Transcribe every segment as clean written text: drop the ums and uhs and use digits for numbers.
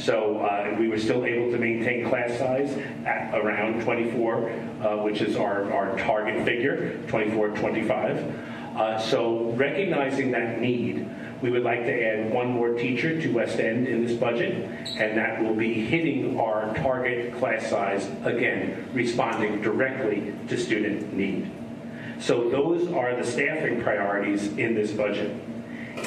So we were still able to maintain class size at around 24, which is our target figure, 24, 25. So recognizing that need, we would like to add one more teacher to West End in this budget, and that will be hitting our target class size, again, responding directly to student need. So those are the staffing priorities in this budget.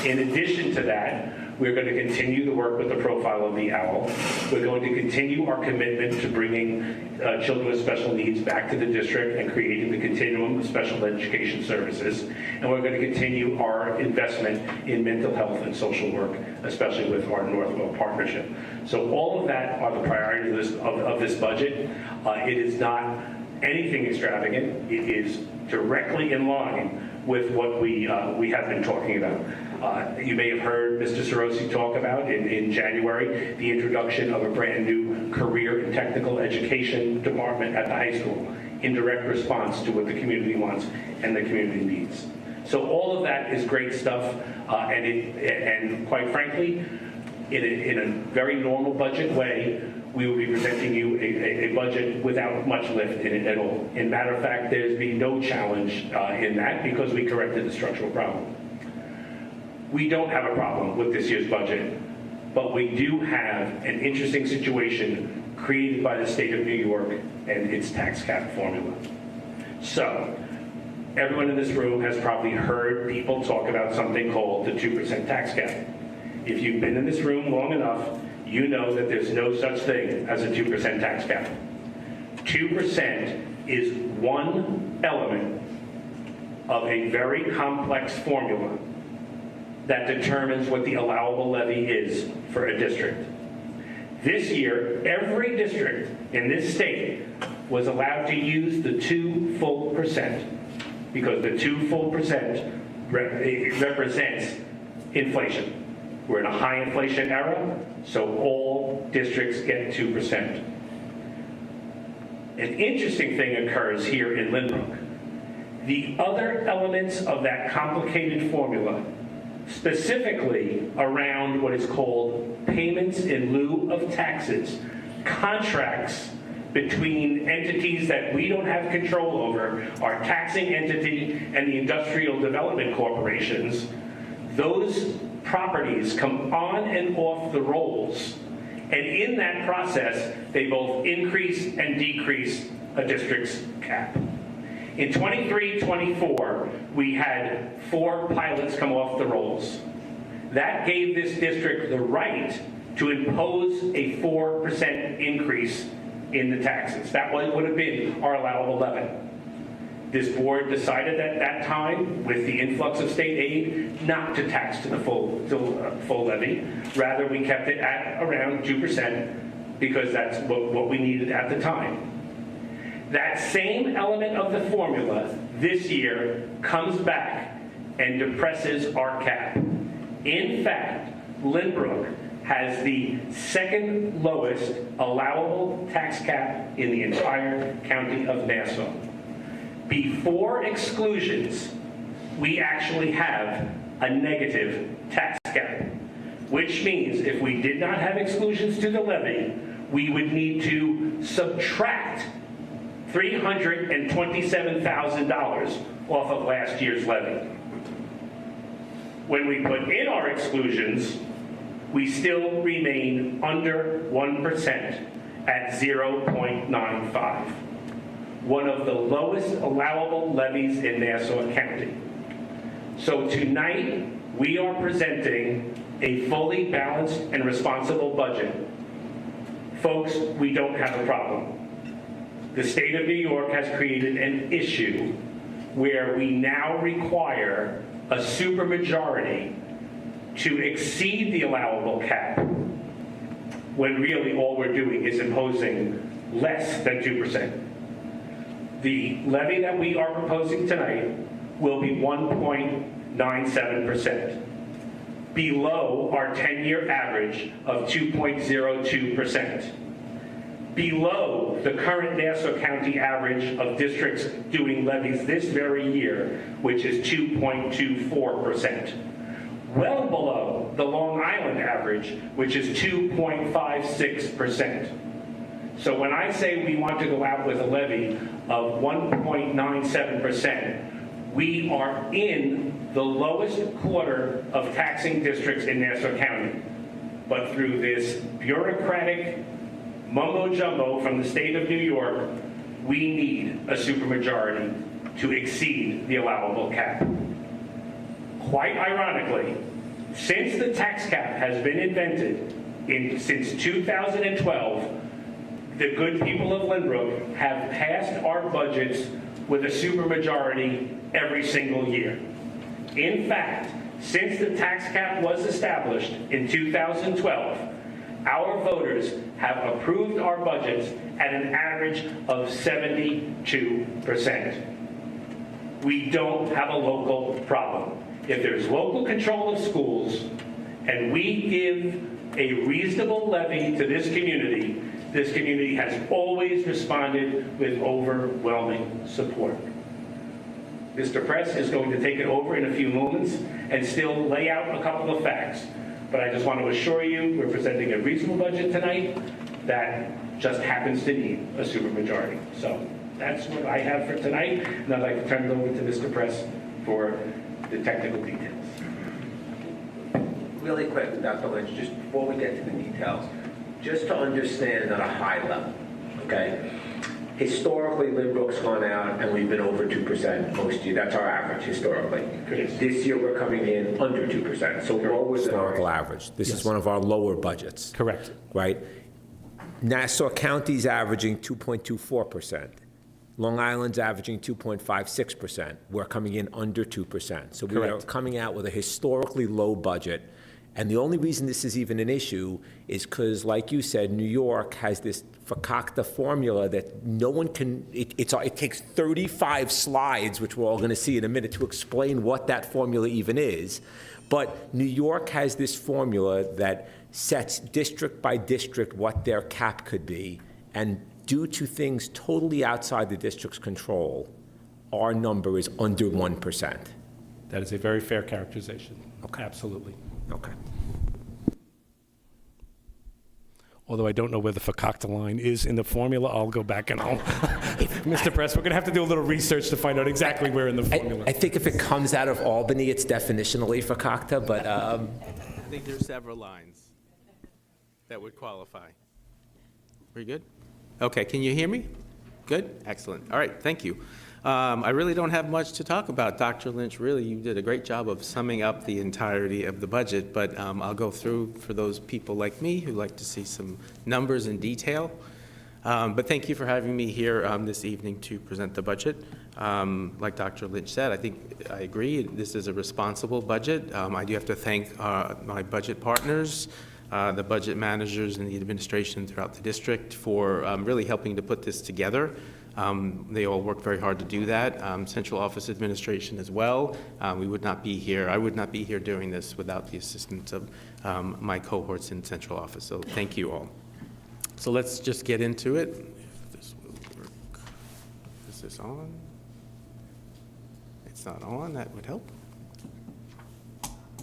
In addition to that, we're going to continue to work with the profile of the OWL. We're going to continue our commitment to bringing children with special needs back to the district and creating the continuum of special education services. And we're going to continue our investment in mental health and social work, especially with our Northwell partnership. So all of that are the priorities of this budget. It is not anything extravagant. It is directly in line with what we have been talking about. You may have heard Mr. Sorosi talk about in January the introduction of a brand new career and technical education department at the high school in direct response to what the community wants and the community needs. So all of that is great stuff, and quite frankly, in a very normal budget way, we will be presenting you a budget without much lift in it at all. In matter of fact, there's been no challenge in that because we corrected the structural problem. We don't have a problem with this year's budget, but we do have an interesting situation created by the state of New York and its tax cap formula. So, everyone in this room has probably heard people talk about something called the 2% tax cap. If you've been in this room long enough, you know that there's no such thing as a 2% tax cap. 2% is one element of a very complex formula that determines what the allowable levy is for a district. This year, every district in this state was allowed to use the 2 full percent because the 2 full percent represents inflation. We're in a high inflation era, so all districts get 2%. An interesting thing occurs here in Lynbrook. The other elements of that complicated formula, specifically around what is called payments in lieu of taxes, contracts between entities that we don't have control over, our taxing entity and the industrial development corporations, those properties come on and off the rolls, and in that process, they both increase and decrease a district's cap. In 23-24, we had 4 pilots come off the rolls. That gave this district the right to impose a 4% increase in the taxes. That would have been our allowable levy. This board decided at that time, with the influx of state aid, not to tax to the full levy. Rather, we kept it at around 2% because that's what we needed at the time. That same element of the formula this year comes back and depresses our cap. In fact, Lynbrook has the second lowest allowable tax cap in the entire county of Nassau. Before exclusions, we actually have a negative tax cap, which means if we did not have exclusions to the levy, we would need to subtract $327,000 off of last year's levy. When we put in our exclusions, we still remain under 1% at 0.95. One of the lowest allowable levies in Nassau County. So tonight, we are presenting a fully balanced and responsible budget. Folks, we don't have a problem. The state of New York has created an issue where we now require a supermajority to exceed the allowable cap, when really all we're doing is imposing less than 2%. The levy that we are proposing tonight will be 1.97%, below our 10-year average of 2.02%, below the current Nassau County average of districts doing levies this very year, which is 2.24%, well below the Long Island average, which is 2.56%. So when I say we want to go out with a levy of 1.97%, we are in the lowest quarter of taxing districts in Nassau County. But through this bureaucratic mumbo-jumbo from the state of New York, we need a supermajority to exceed the allowable cap. Quite ironically, since the tax cap has been invented since 2012, the good people of Lynbrook have passed our budgets with a supermajority every single year. In fact, since the tax cap was established in 2012, our voters have approved our budgets at an average of 72%. We don't have a local problem. If there's local control of schools and we give a reasonable levy to this community has always responded with overwhelming support. Mr. Press is going to take it over in a few moments and still lay out a couple of facts. But I just want to assure you we're presenting a reasonable budget tonight that just happens to need a supermajority. So that's what I have for tonight, and I'd like to turn it over to Mr. Press for the technical details. Really quick, Dr. Lynch, just before we get to the details, just to understand at a high level, okay? Historically, Lynbrook's gone out and we've been over 2% most years. That's our average historically. Correct. This year we're coming in under 2%. So what was Historical average. This is one of our lower budgets. Correct. Right? Nassau County's averaging 2.24%. Long Island's averaging 2.56%. We're coming in under 2%. So we are coming out with a historically low budget. And the only reason this is even an issue is because, like you said, New York has this fakakta formula that no one can, it takes 35 slides, which we're all going to see in a minute, to explain what that formula even is. But New York has this formula that sets district by district what their cap could be. And due to things totally outside the district's control, our number is under 1%. That is a very fair characterization. Okay. Absolutely. Okay. Although I don't know where the fakakta line is in the formula, I'll go back and I'll, Mr. Press, we're going to have to do a little research to find out exactly where in the formula. I think if it comes out of Albany, it's definitionally fakakta, but I think there's several lines that would qualify. Are you good? Okay, can you hear me? Good? Excellent. All right, thank you. I really don't have much to talk about. Dr. Lynch, really, you did a great job of summing up the entirety of the budget, but I'll go through for those people like me who like to see some numbers in detail. But thank you for having me here this evening to present the budget. Like Dr. Lynch said, I agree, this is a responsible budget. I do have to thank my budget partners, the budget managers and the administration throughout the district for really helping to put this together. They all work very hard to do that. Central office administration as well. We would not be here. I would not be here doing this without the assistance of my cohorts in central office. So thank you all. So let's just get into it. If this will work. Is this on? It's not on. That would help.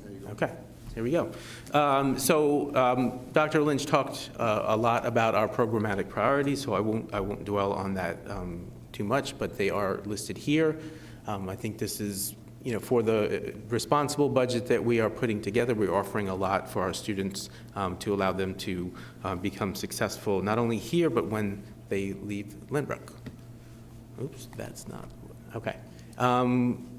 There you go. Okay. Here we go. Dr. Lynch talked a lot about our programmatic priorities, so I won't dwell on that too much, but they are listed here. I think this is, for the responsible budget that we are putting together, we're offering a lot for our students to allow them to become successful, not only here, but when they leave Lynbrook. Oops, that's not, okay.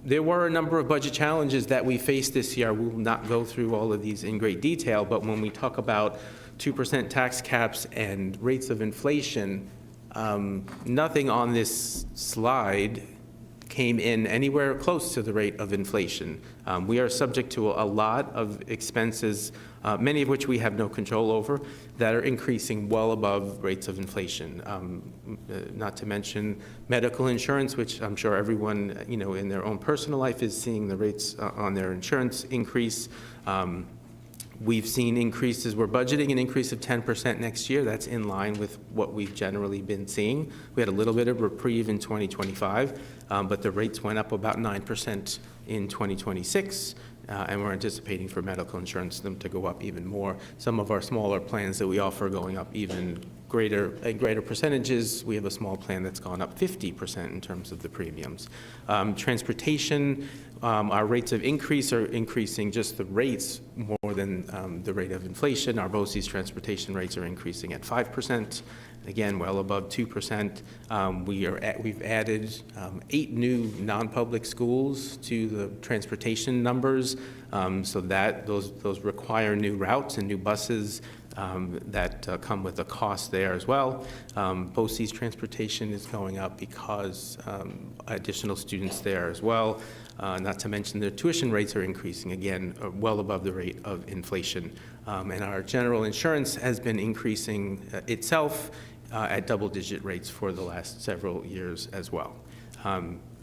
There were a number of budget challenges that we faced this year. We will not go through all of these in great detail, but when we talk about 2% tax caps and rates of inflation, nothing on this slide came in anywhere close to the rate of inflation. We are subject to a lot of expenses, many of which we have no control over, that are increasing well above rates of inflation. Not to mention medical insurance, which I'm sure everyone, in their own personal life is seeing the rates on their insurance increase. We've seen increases. We're budgeting an increase of 10% next year. That's in line with what we've generally been seeing. We had a little bit of reprieve in 2025, but the rates went up about 9% in 2026, and we're anticipating for medical insurance them to go up even more. Some of our smaller plans that we offer going up even greater percentages. We have a small plan that's gone up 50% in terms of the premiums. Transportation, our rates of increase are increasing just the rates more than the rate of inflation. Our BOCES transportation rates are increasing at 5%. Again, well above 2%. We've added 8 new non-public schools to the transportation numbers, so that those require new routes and new buses that come with a cost there as well. BOCES transportation is going up because additional students there as well. Not to mention the tuition rates are increasing, again, well above the rate of inflation. And our general insurance has been increasing itself at double-digit rates for the last several years as well.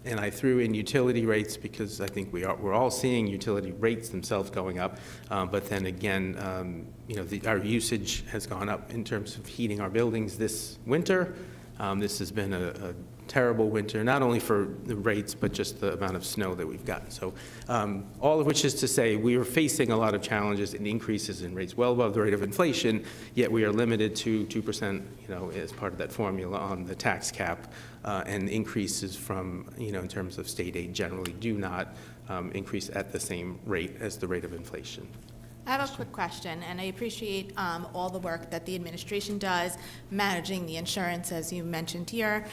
And I threw in utility rates because I think we're all seeing utility rates themselves going up. But then again, our usage has gone up in terms of heating our buildings this winter. This has been a terrible winter, not only for the rates, but just the amount of snow that we've gotten. So all of which is to say we are facing a lot of challenges and increases in rates well above the rate of inflation, yet we are limited to 2%, as part of that formula on the tax cap, and increases from, in terms of state aid generally do not increase at the same rate as the rate of inflation. I have a quick question, and I appreciate all the work that the administration does managing the insurance, as you mentioned here.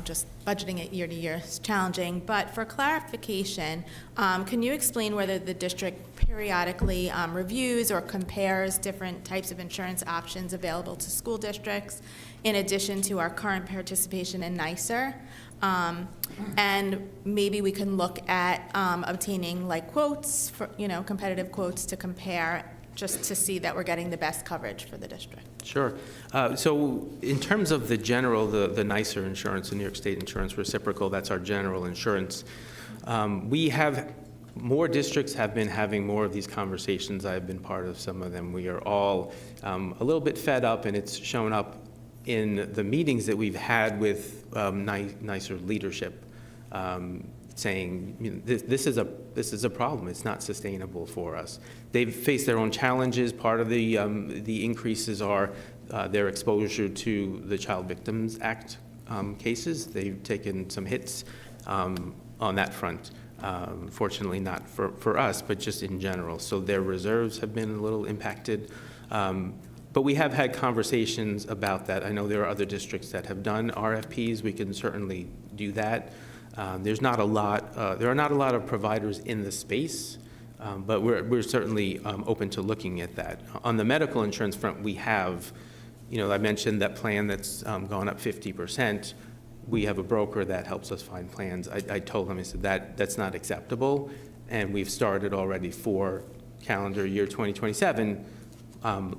Just budgeting it year to year is challenging. But for clarification, can you explain whether the district periodically reviews or compares different types of insurance options available to school districts, in addition to our current participation in NYSER? And maybe we can look at obtaining quotes for, competitive quotes to compare, just to see that we're getting the best coverage for the district. Sure. So in terms of the general, the NYSER insurance, the New York State Insurance Reciprocal, that's our general insurance. More districts have been having more of these conversations. I've been part of some of them. We are all a little bit fed up, and it's shown up in the meetings that we've had with NYSER leadership, saying this is a problem. It's not sustainable for us. They've faced their own challenges. Part of the increases are their exposure to the Child Victims Act cases. They've taken some hits on that front. Fortunately, not for us, but just in general. So their reserves have been a little impacted. But we have had conversations about that. I know there are other districts that have done RFPs. We can certainly do that. There are not a lot of providers in the space, but we're certainly open to looking at that. On the medical insurance front, we have, I mentioned that plan that's gone up 50%. We have a broker that helps us find plans. I told him, I said, that's not acceptable, and we've started already for calendar year 2027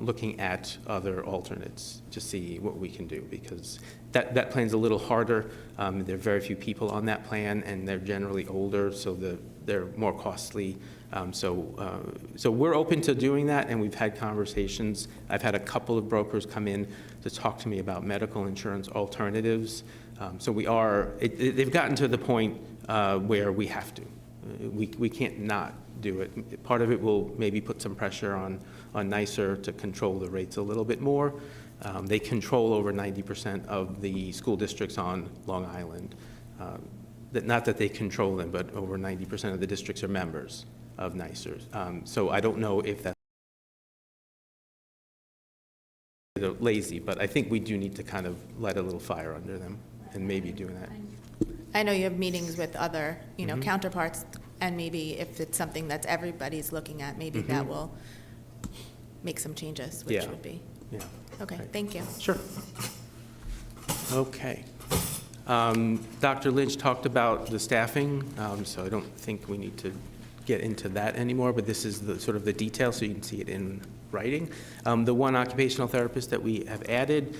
looking at other alternates to see what we can do, because that plan's a little harder. There are very few people on that plan, and they're generally older, so they're more costly. So we're open to doing that, and we've had conversations. I've had a couple of brokers come in to talk to me about medical insurance alternatives. So they've gotten to the point where we have to. We can't not do it. Part of it will maybe put some pressure on NYSER to control the rates a little bit more. They control over 90% of the school districts on Long Island. Not that they control them, but over 90% of the districts are members of NYSER. So I don't know if that's lazy, but I think we do need to kind of light a little fire under them, and maybe doing that. I know you have meetings with other, counterparts, and maybe if it's something that everybody's looking at, maybe that will make some changes, which would be. Yeah. Okay, Right. thank you. Sure. Okay. Dr. Lynch talked about the staffing, so I don't think we need to get into that anymore, but this is the sort of the detail, so you can see it in writing. The one occupational therapist that we have added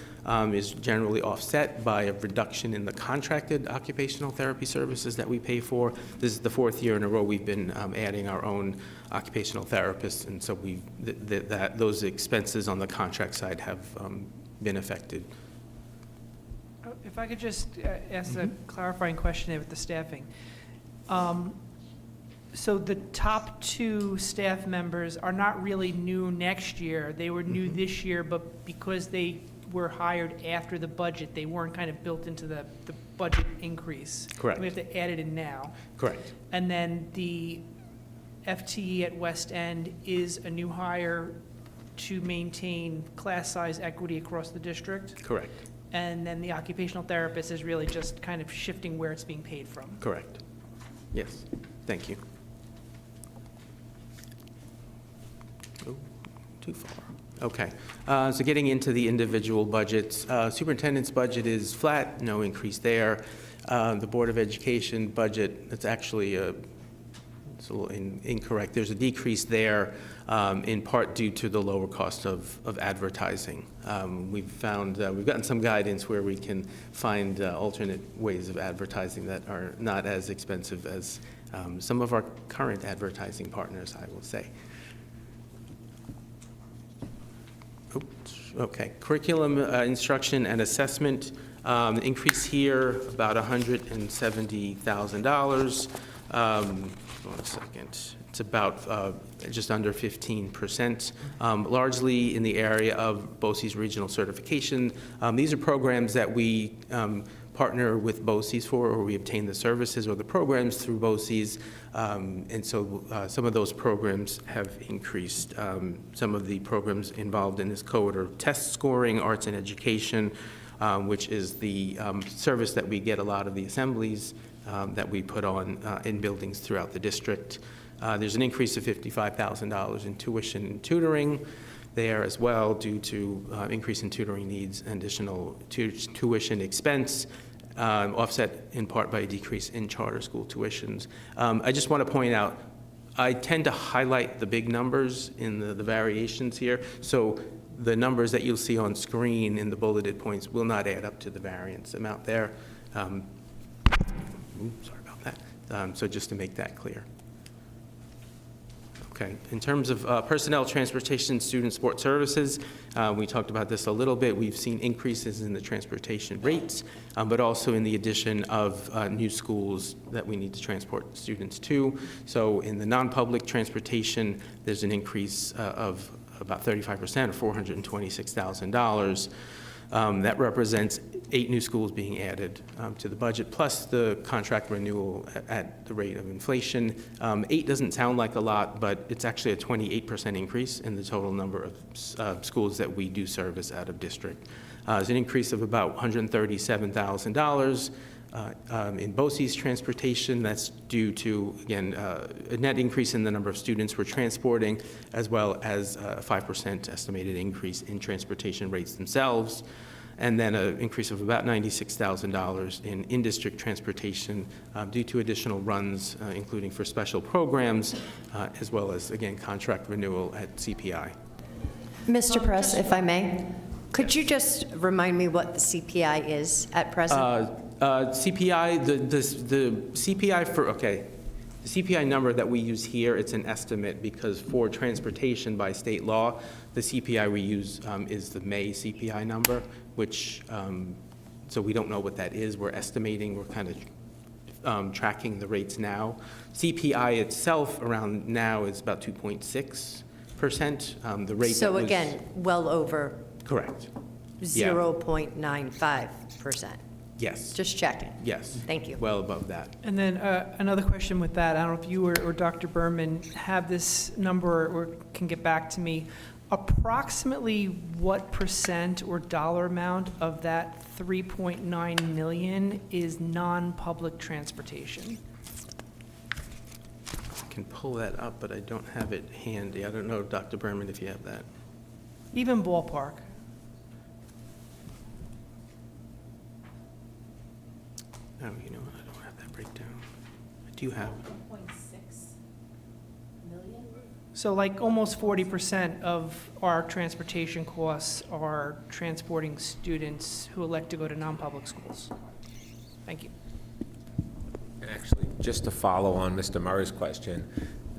is generally offset by a reduction in the contracted occupational therapy services that we pay for. This is the 4th year in a row we've been adding our own occupational therapists, and so those expenses on the contract side have been affected. If I could just ask a clarifying question with the staffing. So the top 2 staff members are not really new next year. They were new this year, but because they were hired after the budget, they weren't kind of built into the budget increase. Correct. We have to add it in now. Correct. And then the FTE at West End is a new hire to maintain class size equity across the district. Correct. And then the occupational therapist is really just kind of shifting where it's being paid from. Correct. Yes. Thank you. Oh, too far. Okay. So getting into the individual budgets, superintendent's budget is flat, no increase there. The Board of Education budget, it's actually it's a little incorrect. There's a decrease there in part due to the lower cost of advertising. We've found, we've gotten some guidance where we can find alternate ways of advertising that are not as expensive as some of our current advertising partners, I will say. Oops, okay, curriculum, instruction, and assessment, increase here about $170,000. One second. It's about just under 15%, largely in the area of BOCES regional certification. These are programs that we partner with BOCES for, or we obtain the services or the programs through BOCES, and so some of those programs have increased. Some of the programs involved in this code are test scoring, arts and education, which is the service that we get a lot of the assemblies that we put on in buildings throughout the district. There's an increase of $55,000 in tuition and tutoring there as well due to increase in tutoring needs and additional tuition expense, offset in part by a decrease in charter school tuitions. I just want to point out, I tend to highlight the big numbers in the variations here, so the numbers that you'll see on screen in the bulleted points will not add up to the variance amount there. Sorry about that. So just to make that clear. Okay, in terms of personnel, transportation, student support services, we talked about this a little bit. We've seen increases in the transportation rates, but also in the addition of new schools that we need to transport students to. So in the non-public transportation, there's an increase of about 35%, or $426,000. That represents 8 new schools being added to the budget, plus the contract renewal at the rate of inflation. 8 doesn't sound like a lot, but it's actually a 28% increase in the total number of schools that we do service out of district. There's an increase of about $137,000 in BOCES transportation. That's due to, again, a net increase in the number of students we're transporting, as well as a 5% estimated increase in transportation rates themselves, and then an increase of about $96,000 in in-district transportation due to additional runs, including for special programs, as well as, again, contract renewal at CPI. Mr. Press, if I may, could you just remind me what the CPI is at present? CPI, the CPI for, okay, the CPI number that we use here, it's an estimate because for transportation by state law, the CPI we use is the May CPI number, which, so we don't know what that is. We're estimating, we're kind of tracking the rates now. CPI itself around now is about 2.6%. The rate So that was, again, well over correct. Yeah. 0.95%. Yes. Just checking. Yes. Thank you. Well above that. And then another question with that, I don't know if you or Dr. Berman have this number or can get back to me. Approximately what percent or dollar amount of that 3.9 million is non-public transportation? I can pull that up, but I don't have it handy. I don't know, Dr. Berman, if you have that. Even ballpark. Oh, you know what? I don't have that breakdown. I do have. 1.6 million? So like almost 40% of our transportation costs are transporting students who elect to go to non-public schools. Thank you. Actually, just to follow on Mr. Murray's question,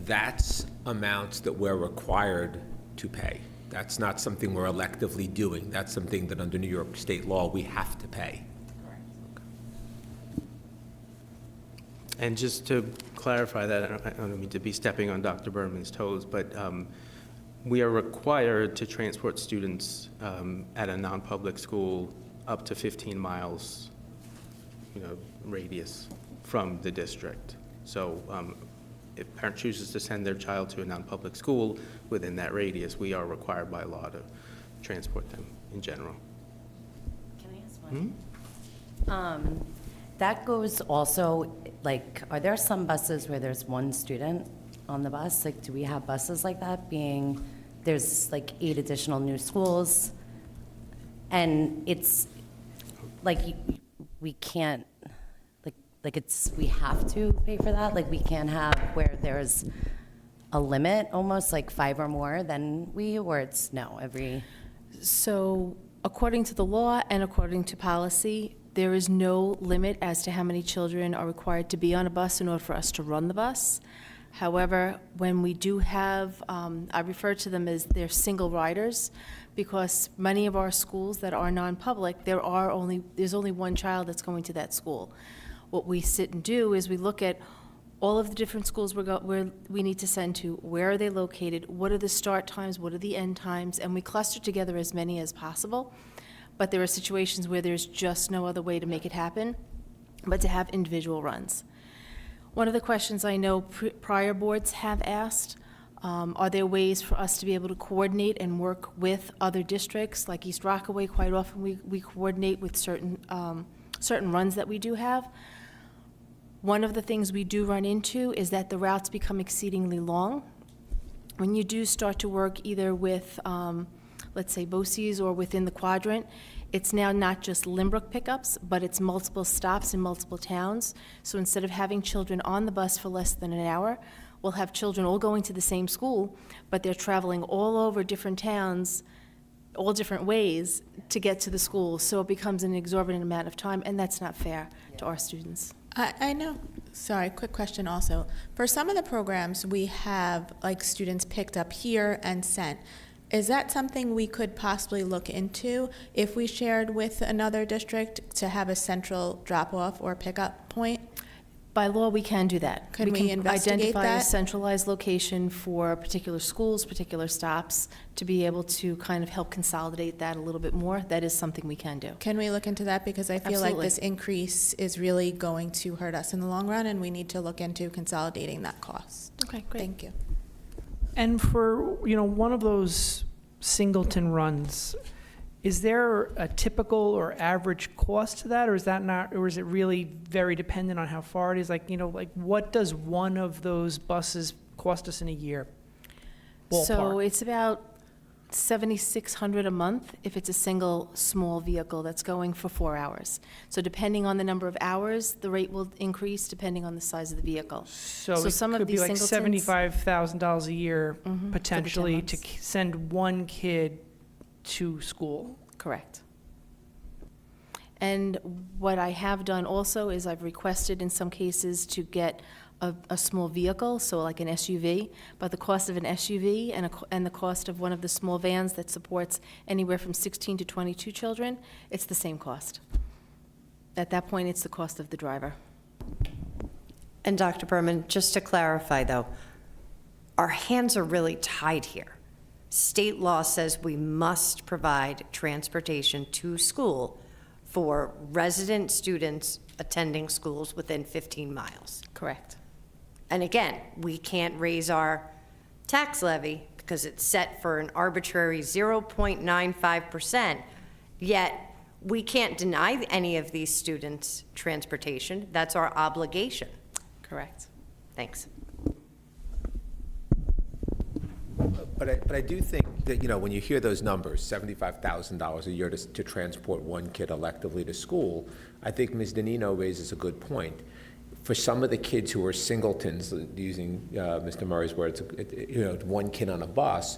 that's amounts that we're required to pay. That's not something we're electively doing. That's something that under New York state law, we have to pay. And just to clarify that, I don't mean to be stepping on Dr. Berman's toes, but we are required to transport students at a non-public school up to 15 miles, radius from the district. So if a parent chooses to send their child to a non-public school within that radius, we are required by law to transport them in general. Can I ask one? That goes also, like, are there some buses where there's one student on the bus? Like, do we have buses like that being, there's like 8 additional new schools? And it's like, we can't, we have to pay for that? Like, we can't have where there's a limit, almost like 5 or more than or it's no, every? So according to the law and according to policy, there is no limit as to how many children are required to be on a bus in order for us to run the bus. However, when we do have, I refer to them as they're single riders, because many of our schools that are non-public, there's only one child that's going to that school. What we sit and do is we look at all of the different schools where we need to send to, where are they located, what are the start times, what are the end times, and we cluster together as many as possible. But there are situations where there's just no other way to make it happen but to have individual runs. One of the questions I know prior boards have asked, are there ways for us to be able to coordinate and work with other districts? Like East Rockaway, quite often we coordinate with certain runs that we do have. One of the things we do run into is that the routes become exceedingly long. When you do start to work either with, let's say, BOCES or within the quadrant, it's now not just Lynbrook pickups, but it's multiple stops in multiple towns. So instead of having children on the bus for less than an hour, we'll have children all going to the same school, but they're traveling all over different towns, all different ways to get to the school. So it becomes an exorbitant amount of time, and that's not fair to our students. I know. Sorry, quick question also. For some of the programs, we have like students picked up here and sent. Is that something we could possibly look into if we shared with another district to have a central drop-off or pickup point? By law, we can do that. Could we investigate identify a that? centralized location for particular schools, particular stops, to be able to kind of help consolidate that a little bit more. That is something we can do. Can we look into that? Because I feel like Absolutely. this increase is really going to hurt us in the long run, and we need to look into consolidating that cost. Okay, great. Thank you. And for, one of those singleton runs, is there a typical or average cost to that, or is that not, or is it really very dependent on how far it is? Like, what does one of those buses cost us in a year? So Ballpark. it's about $7,600 a month if it's a single small vehicle that's going for 4 hours. So depending on the number of hours, the rate will increase depending on the size of the vehicle. So So it some of could be these like singletons- $75,000 a year for the 10 potentially to months. send one kid to school. Correct. And what I have done also is I've requested in some cases to get a small vehicle, so like an SUV, but the cost of an SUV and the cost of one of the small vans that supports anywhere from 16 to 22 children, it's the same cost. At that point, it's the cost of the driver. And Dr. Berman, just to clarify though, our hands are really tied here. State law says we must provide transportation to school for resident students attending schools within 15 miles. Correct. And again, we can't raise our tax levy because it's set for an arbitrary 0.95%, yet we can't deny any of these students transportation. That's our obligation. Correct. Thanks. But I do think that, when you hear those numbers, $75,000 a year to transport one kid electively to school, I think Ms. Danino raises a good point. For some of the kids who are singletons, using Mr. Murray's words, one kid on a bus,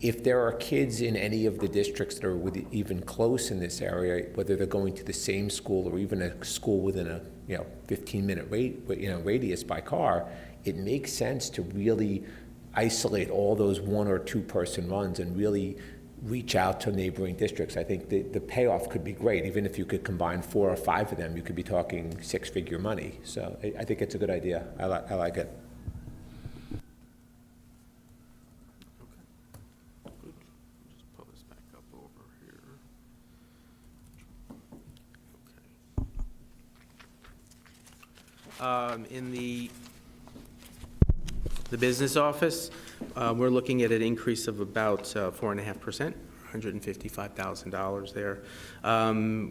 if there are kids in any of the districts that are even close in this area, whether they're going to the same school or even a school within a 15-minute radius by car, it makes sense to really isolate all those 1 or 2 person runs and really reach out to neighboring districts. I think the payoff could be great. Even if you could combine 4 or 5 of them, you could be talking 6-figure money. So I think it's a good idea. I like it. Just pull this back up over here. Okay. In the business office, we're looking at an increase of about 4.5%, $155,000 there.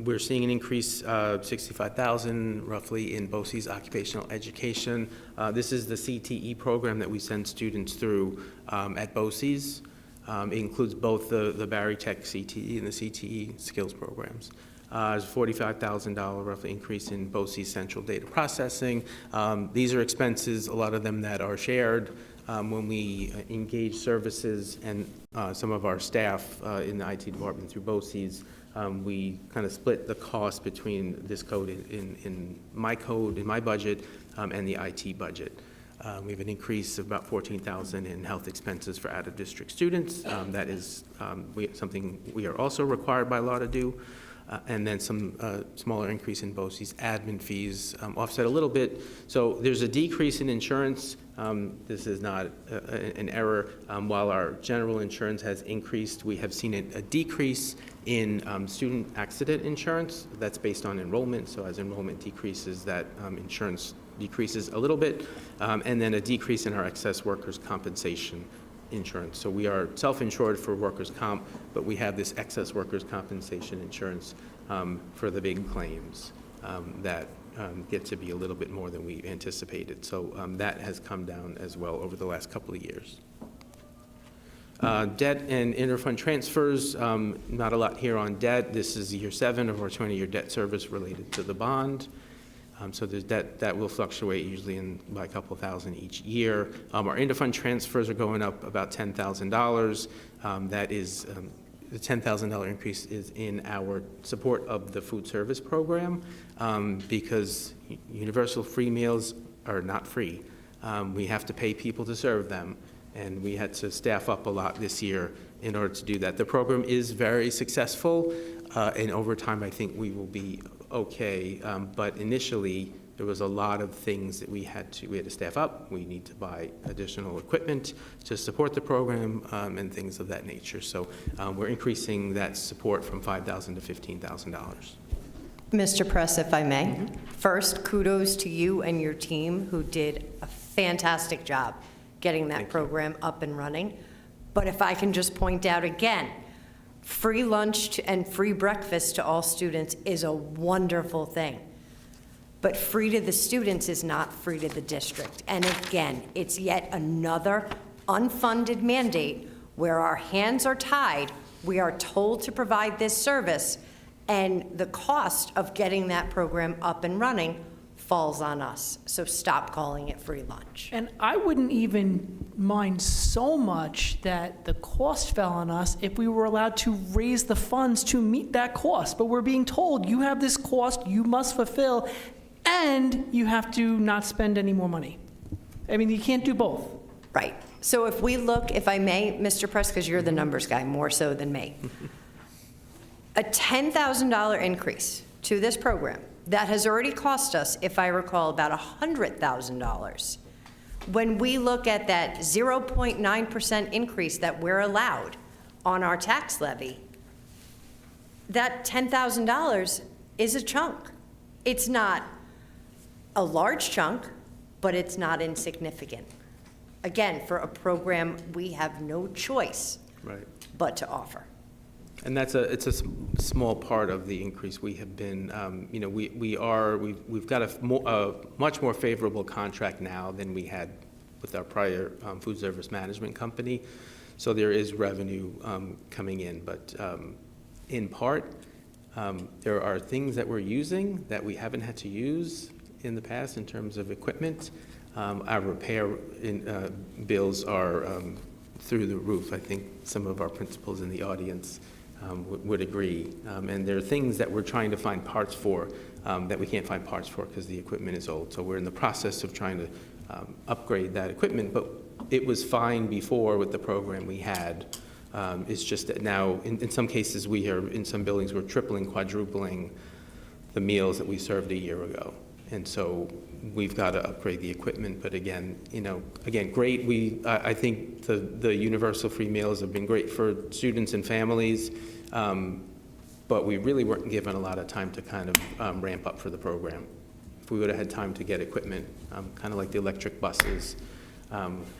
We're seeing an increase of $65,000 roughly in BOCES occupational education. This is the CTE program that we send students through at BOCES. It includes both the Barry Tech CTE and the CTE skills programs. There's a $45,000 roughly increase in BOCES central data processing. These are expenses, a lot of them that are shared when we engage services and some of our staff in the IT department through BOCES. We kind of split the cost between this code in my budget, and the IT budget. We have an increase of about $14,000 in health expenses for out-of-district students. That is something we are also required by law to do. And then some smaller increase in BOCES admin fees, offset a little bit. So there's a decrease in insurance. This is not an error. While our general insurance has increased, we have seen a decrease in student accident insurance. That's based on enrollment. So as enrollment decreases, that insurance decreases a little bit. And then a decrease in our excess workers' compensation insurance. So we are self-insured for workers' comp, but we have this excess workers' compensation insurance for the big claims that get to be a little bit more than we anticipated. So that has come down as well over the last couple of years. Debt and interfund transfers, not a lot here on debt. This is year 7 of our 20-year debt service related to the bond. So there's that will fluctuate usually by a couple thousand each year. Our interfund transfers are going up about $10,000. That is, the $10,000 increase is in our support of the food service program because universal free meals are not free. We have to pay people to serve them, and we had to staff up a lot this year in order to do that. The program is very successful, and over time I think we will be okay, but initially there was a lot of things that we had to staff up. We need to buy additional equipment to support the program and things of that nature. So we're increasing that support from $5,000 to $15,000. Mr. Press, if I may. First, kudos to you and your team who did a fantastic job getting that program up and running. But if I can just point out again, free lunch and free breakfast to all students is a wonderful thing. But free to the students is not free to the district. And again, it's yet another unfunded mandate where our hands are tied. We are told to provide this service, and the cost of getting that program up and running falls on us. So stop calling it free lunch. And I wouldn't even mind so much that the cost fell on us if we were allowed to raise the funds to meet that cost. But we're being told, you have this cost, you must fulfill, and you have to not spend any more money. I mean, you can't do both. Right. So if we look, if I may, Mr. Press, because you're the numbers guy more so than me, a $10,000 increase to this program that has already cost us, if I recall, about $100,000. When we look at that 0.9% increase that we're allowed on our tax levy, that $10,000 is a chunk. It's not a large chunk, but it's not insignificant. Again, for a program we have no choice but to offer. And it's a small part of the increase. We have been, we've got a much more favorable contract now than we had with our prior food service management company. So there is revenue coming in, but in part, there are things that we're using that we haven't had to use in the past in terms of equipment. Our repair bills are through the roof. I think some of our principals in the audience would agree. And there are things that we're trying to find parts for that we can't find parts for because the equipment is old. So we're in the process of trying to upgrade that equipment, but it was fine before with the program we had. It's just that now, in some cases, in some buildings, we're tripling, quadrupling the meals that we served a year ago. And so we've got to upgrade the equipment, but again, great. I think the universal free meals have been great for students and families, but we really weren't given a lot of time to kind of ramp up for the program. If we would have had time to get equipment, kind of like the electric buses,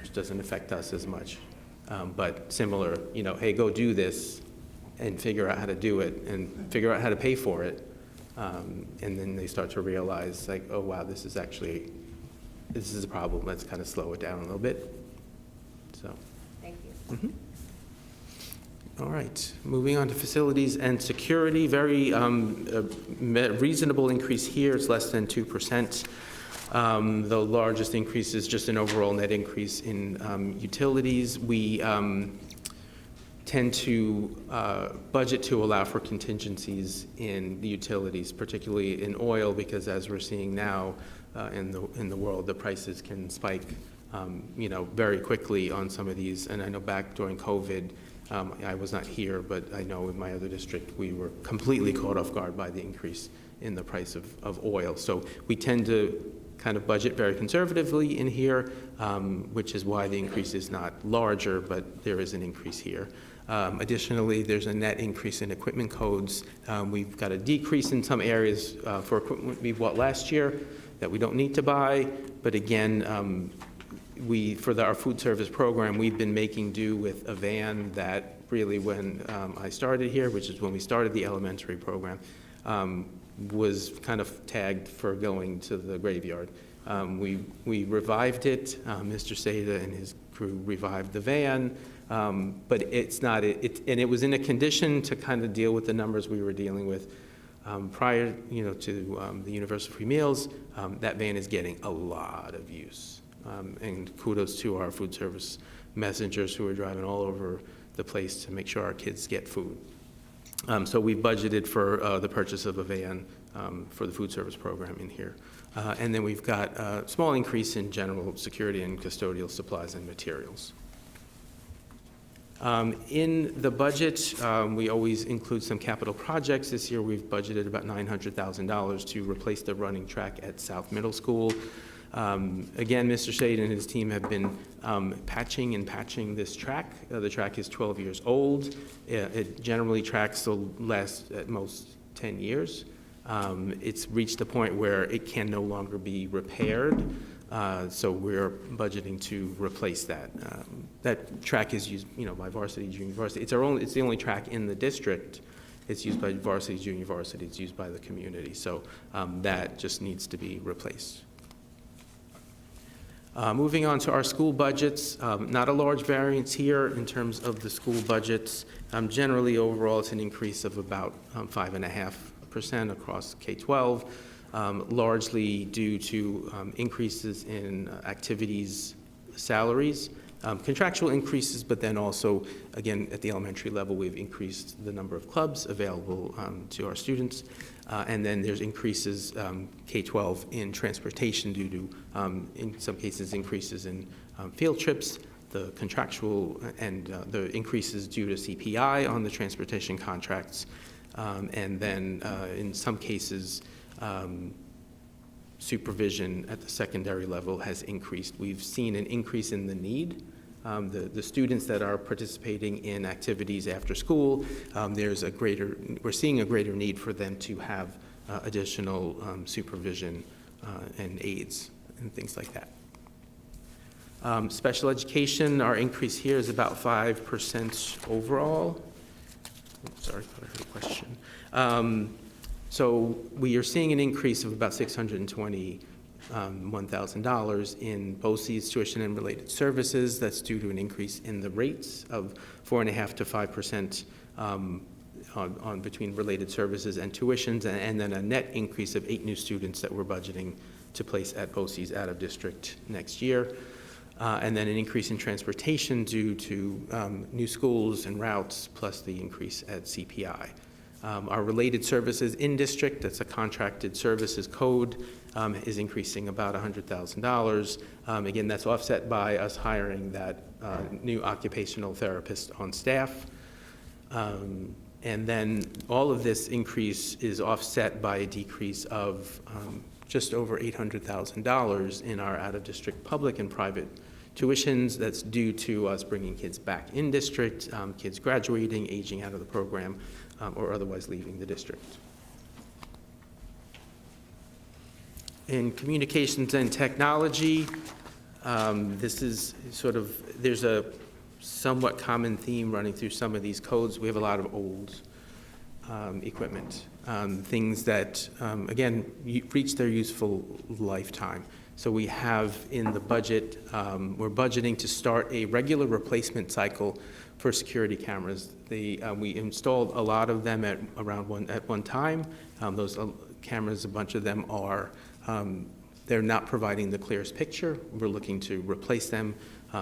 which doesn't affect us as much, but similar, hey, go do this and figure out how to do it and figure out how to pay for it. And then they start to realize, like, oh, wow, this is a problem. Let's kind of slow it down a little bit. So. Thank you. All right, moving on to facilities and security. Very reasonable increase here. It's less than 2%. The largest increase is just an overall net increase in utilities. We tend to budget to allow for contingencies in the utilities, particularly in oil, because as we're seeing now in the world, the prices can spike, very quickly on some of these. And I know back during COVID, I was not here, but I know in my other district, we were completely caught off guard by the increase in the price of oil. So we tend to kind of budget very conservatively in here, which is why the increase is not larger, but there is an increase here. Additionally, there's a net increase in equipment codes. We've got a decrease in some areas for equipment we bought last year that we don't need to buy. But again, for our food service program, we've been making do with a van that really, when I started here, which is when we started the elementary program, was kind of tagged for going to the graveyard. We revived it. Mr. Seda and his crew revived the van. But it's not, and it was in a condition to kind of deal with the numbers we were dealing with prior, to the universal free meals. That van is getting a lot of use, and kudos to our food service messengers who are driving all over the place to make sure our kids get food. So we budgeted for the purchase of a van for the food service program in here. And then we've got a small increase in general security and custodial supplies and materials. In the budget, we always include some capital projects. This year we've budgeted about $900,000 to replace the running track at South Middle School. Again, Mr. Shade and his team have been patching this track. The track is 12 years old. It generally tracks will last at most 10 years. It's reached a point where it can no longer be repaired. So we're budgeting to replace that. That track is used, by varsity, junior varsity. It's the only track in the district. It's used by varsity, junior varsity. It's used by the community. So that just needs to be replaced. Moving on to our school budgets, not a large variance here in terms of the school budgets. Generally, overall, it's an increase of about 5.5% across K-12. Largely due to increases in activities salaries, contractual increases, but then also, again, at the elementary level, we've increased the number of clubs available to our students. And then there's increases K-12 in transportation due to, in some cases, increases in field trips, the contractual and the increases due to CPI on the transportation contracts. And then in some cases, supervision at the secondary level has increased. We've seen an increase in the need. The students that are participating in activities after school, we're seeing a greater need for them to have additional supervision and aids and things like that. Special education, our increase here is about 5% overall. Sorry, I heard a question. So we are seeing an increase of about $621,000 in BOCES, tuition and related services. That's due to an increase in the rates of 4.5% to 5% on between related services and tuitions, and then a net increase of 8 new students that we're budgeting to place at BOCES out of district next year. And then an increase in transportation due to new schools and routes, plus the increase at CPI. Our related services in district, that's a contracted services code, is increasing about $100,000. Again, that's offset by us hiring that new occupational therapist on staff. And then all of this increase is offset by a decrease of just over $800,000 in our out-of-district public and private tuitions. That's due to us bringing kids back in district, kids graduating, aging out of the program, or otherwise leaving the district. In communications and technology, this is sort of, there's a somewhat common theme running through some of these codes. We have a lot of old equipment, things that, again, reach their useful lifetime. So we have in the budget, we're budgeting to start a regular replacement cycle for security cameras. We installed a lot of them at one time. Those cameras, a bunch of them are, they're not providing the clearest picture. We're looking to replace them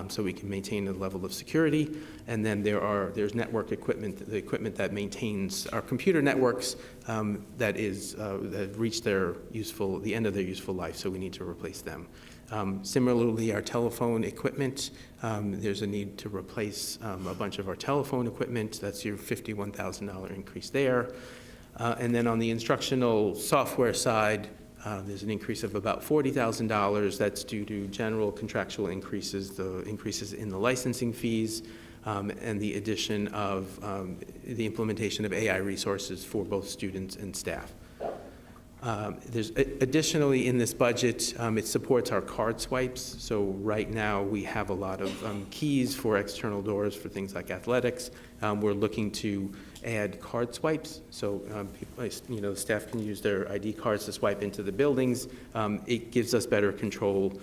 so we can maintain a level of security. And then there's network equipment, the equipment that maintains our computer networks that reached the end of their useful life, so we need to replace them. Similarly, our telephone equipment, there's a need to replace a bunch of our telephone equipment. That's your $51,000 increase there. And then on the instructional software side, there's an increase of about $40,000. That's due to general contractual increases, the increases in the licensing fees, and the addition of the implementation of AI resources for both students and staff. There's additionally in this budget, it supports our card swipes. So right now we have a lot of keys for external doors for things like athletics. We're looking to add card swipes, so people, staff can use their ID cards to swipe into the buildings. It gives us better control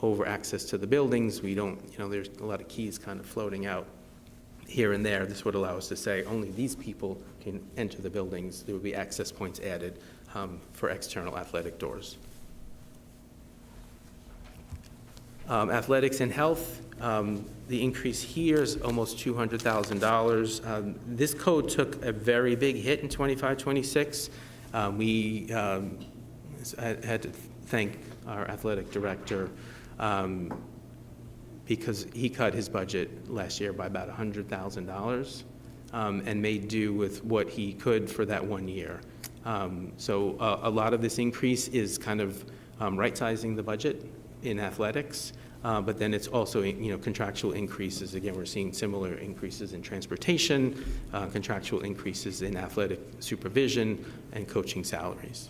over access to the buildings. We don't, there's a lot of keys kind of floating out here and there. This would allow us to say only these people can enter the buildings. There would be access points added for external athletic doors. Athletics and health, the increase here is almost $200,000. This code took a very big hit in 25-26. We had to thank our athletic director because he cut his budget last year by about $100,000 and made do with what he could for that 1 year. So a lot of this increase is kind of right-sizing the budget in athletics, but then it's also contractual increases. Again, we're seeing similar increases in transportation, contractual increases in athletic supervision, and coaching salaries.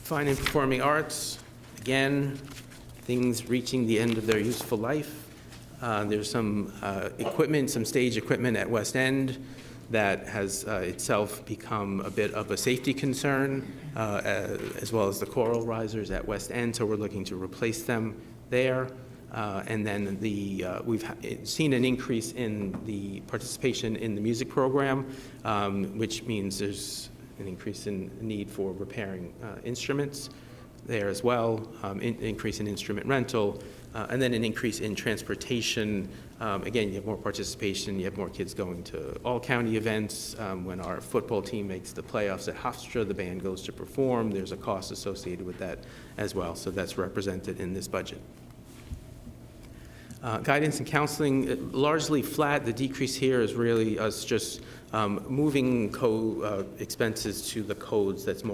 Fine and performing arts, again, things reaching the end of their useful life. There's some equipment, some stage equipment at West End that has itself become a bit of a safety concern, as well as the choral risers at West End, so we're looking to replace them there. And then we've seen an increase in the participation in the music program, which means there's an increase in need for repairing instruments there as well, increase in instrument rental, and then an increase in transportation. Again, you have more participation, you have more kids going to all-county events. When our football team makes the playoffs at Hofstra, the band goes to perform. There's a cost associated with that as well, so that's represented in this budget. Guidance and counseling, largely flat. The decrease here is really us just moving expenses to the codes that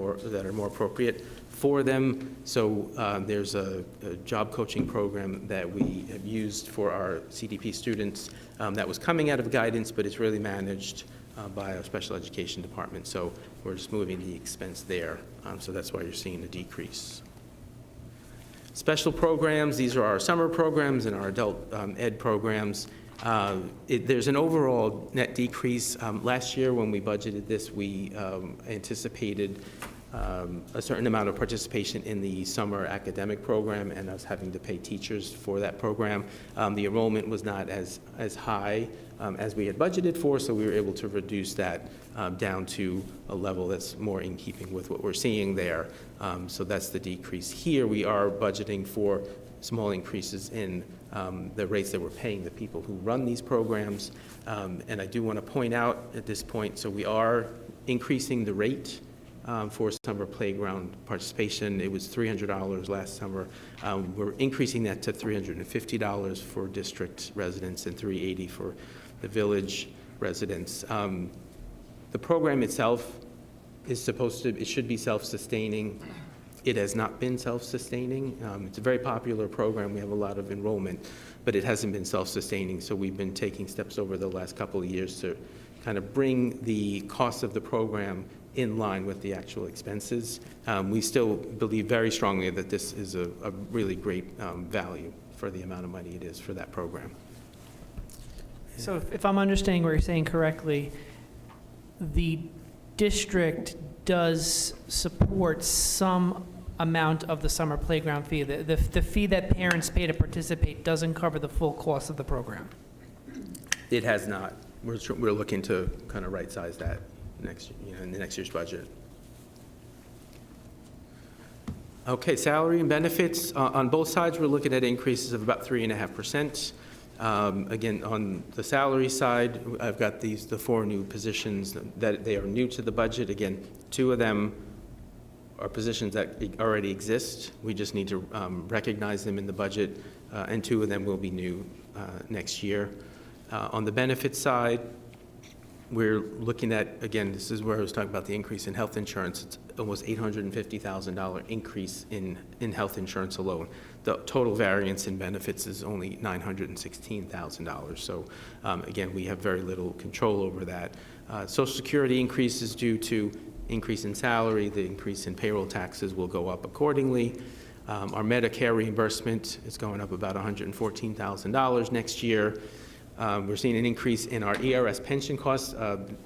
are more appropriate for them. So there's a job coaching program that we have used for our CDP students that was coming out of guidance, but it's really managed by our special education department. So we're just moving the expense there. So that's why you're seeing a decrease. Special programs, these are our summer programs and our adult ed programs. There's an overall net decrease. Last year when we budgeted this, we anticipated a certain amount of participation in the summer academic program and us having to pay teachers for that program. The enrollment was not as high as we had budgeted for, so we were able to reduce that down to a level that's more in keeping with what we're seeing there. So that's the decrease here. We are budgeting for small increases in the rates that we're paying the people who run these programs. And I do want to point out at this point, so we are increasing the rate for summer playground participation. It was $300 last summer. We're increasing that to $350 for district residents and $380 for the village residents. The program itself is it should be self-sustaining. It has not been self-sustaining. It's a very popular program. We have a lot of enrollment, but it hasn't been self-sustaining. So we've been taking steps over the last couple of years to kind of bring the cost of the program in line with the actual expenses. We still believe very strongly that this is a really great value for the amount of money it is for that program. So if I'm understanding what you're saying correctly, the district does support some amount of the summer playground fee. The fee that parents pay to participate doesn't cover the full cost of the program. It has not. We're looking to kind of right-size that in the next year's budget. Okay, salary and benefits. On both sides, we're looking at increases of about 3.5%. Again, on the salary side, I've got the 4 new positions that they are new to the budget. Again, 2 of them are positions that already exist. We just need to recognize them in the budget, and 2 of them will be new next year. On the benefits side, we're looking at, again, this is where I was talking about the increase in health insurance. It's almost $850,000 increase in health insurance alone. The total variance in benefits is only $916,000. So again, we have very little control over that. Social Security increase is due to increase in salary. The increase in payroll taxes will go up accordingly. Our Medicare reimbursement is going up about $114,000 next year. We're seeing an increase in our ERS pension costs.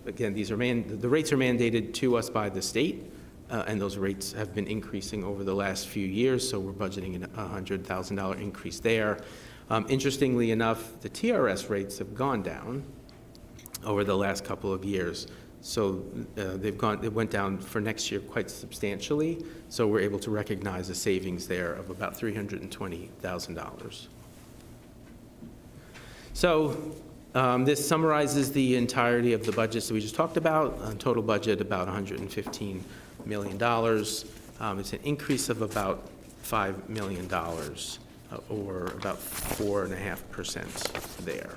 Again, the rates are mandated to us by the state, and those rates have been increasing over the last few years, so we're budgeting a $100,000 increase there. Interestingly enough, the TRS rates have gone down over the last couple of years. So it went down for next year quite substantially, so we're able to recognize a savings there of about $320,000. So this summarizes the entirety of the budget that we just talked about. Total budget about $115 million. It's an increase of about $5 million, or about 4.5% there.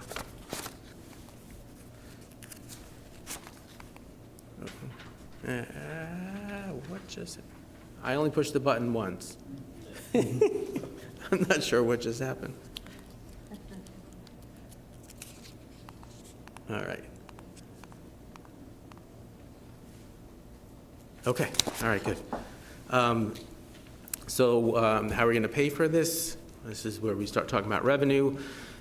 What just? I only pushed the button once. I'm not sure what just happened. All right. Okay. All right, good. So how are we going to pay for this? This is where we start talking about revenue.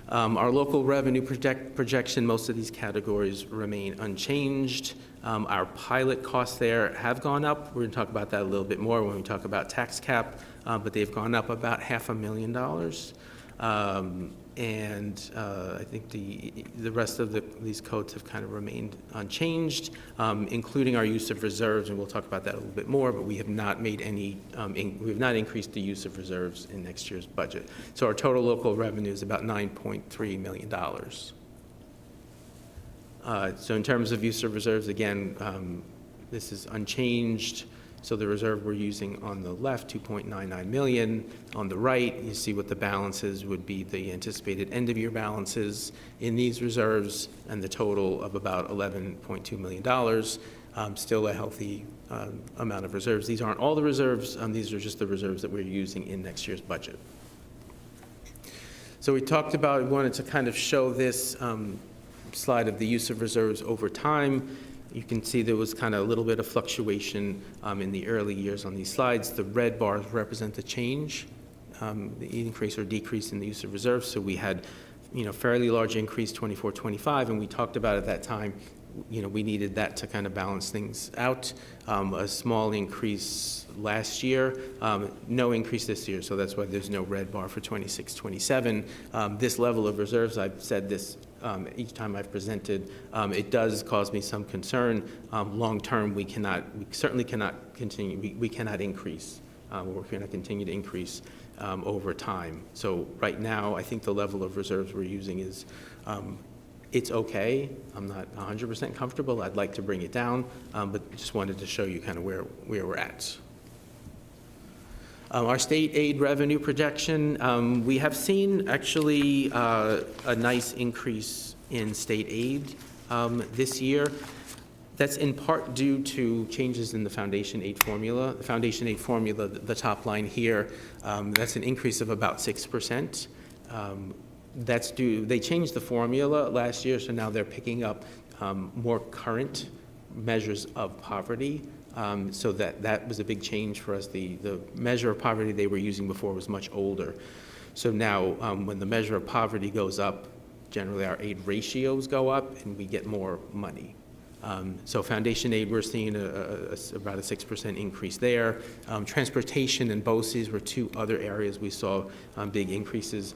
Our local revenue projection, most of these categories remain unchanged. Our pilot costs there have gone up. We're going to talk about that a little bit more when we talk about tax cap, but they've gone up about $500,000. And I think the rest of these codes have kind of remained unchanged, including our use of reserves, and we'll talk about that a little bit more, but we have not made any, we have not increased the use of reserves in next year's budget. So our total local revenue is about $9.3 million. So in terms of use of reserves, again, this is unchanged. So the reserve we're using on the left, $2.99 million. On the right, you see what the balances would be, the anticipated end-of-year balances in these reserves, and the total of about $11.2 million. Still a healthy amount of reserves. These aren't all the reserves. These are just the reserves that we're using in next year's budget. So we talked about, we wanted to kind of show this slide of the use of reserves over time. You can see there was kind of a little bit of fluctuation in the early years on these slides. The red bars represent the change, the increase or decrease in the use of reserves. So we had, fairly large increase 24, 25, and we talked about at that time, we needed that to kind of balance things out. A small increase last year, no increase this year, so that's why there's no red bar for 26, 27. This level of reserves, I've said this each time I've presented, it does cause me some concern. Long term, we certainly cannot continue, we cannot increase. We're going to continue to increase over time. So right now, I think the level of reserves we're using is, it's okay. I'm not 100% comfortable. I'd like to bring it down, but just wanted to show you kind of where we're at. Our state aid revenue projection, we have seen actually a nice increase in state aid this year. That's in part due to changes in the foundation aid formula. The foundation aid formula, the top line here, that's an increase of about 6%. That's due, they changed the formula last year, so now they're picking up more current measures of poverty. So that was a big change for us. The measure of poverty they were using before was much older. So now when the measure of poverty goes up, generally our aid ratios go up and we get more money. So foundation aid, we're seeing about a 6% increase there. Transportation and BOCES were two other areas we saw big increases.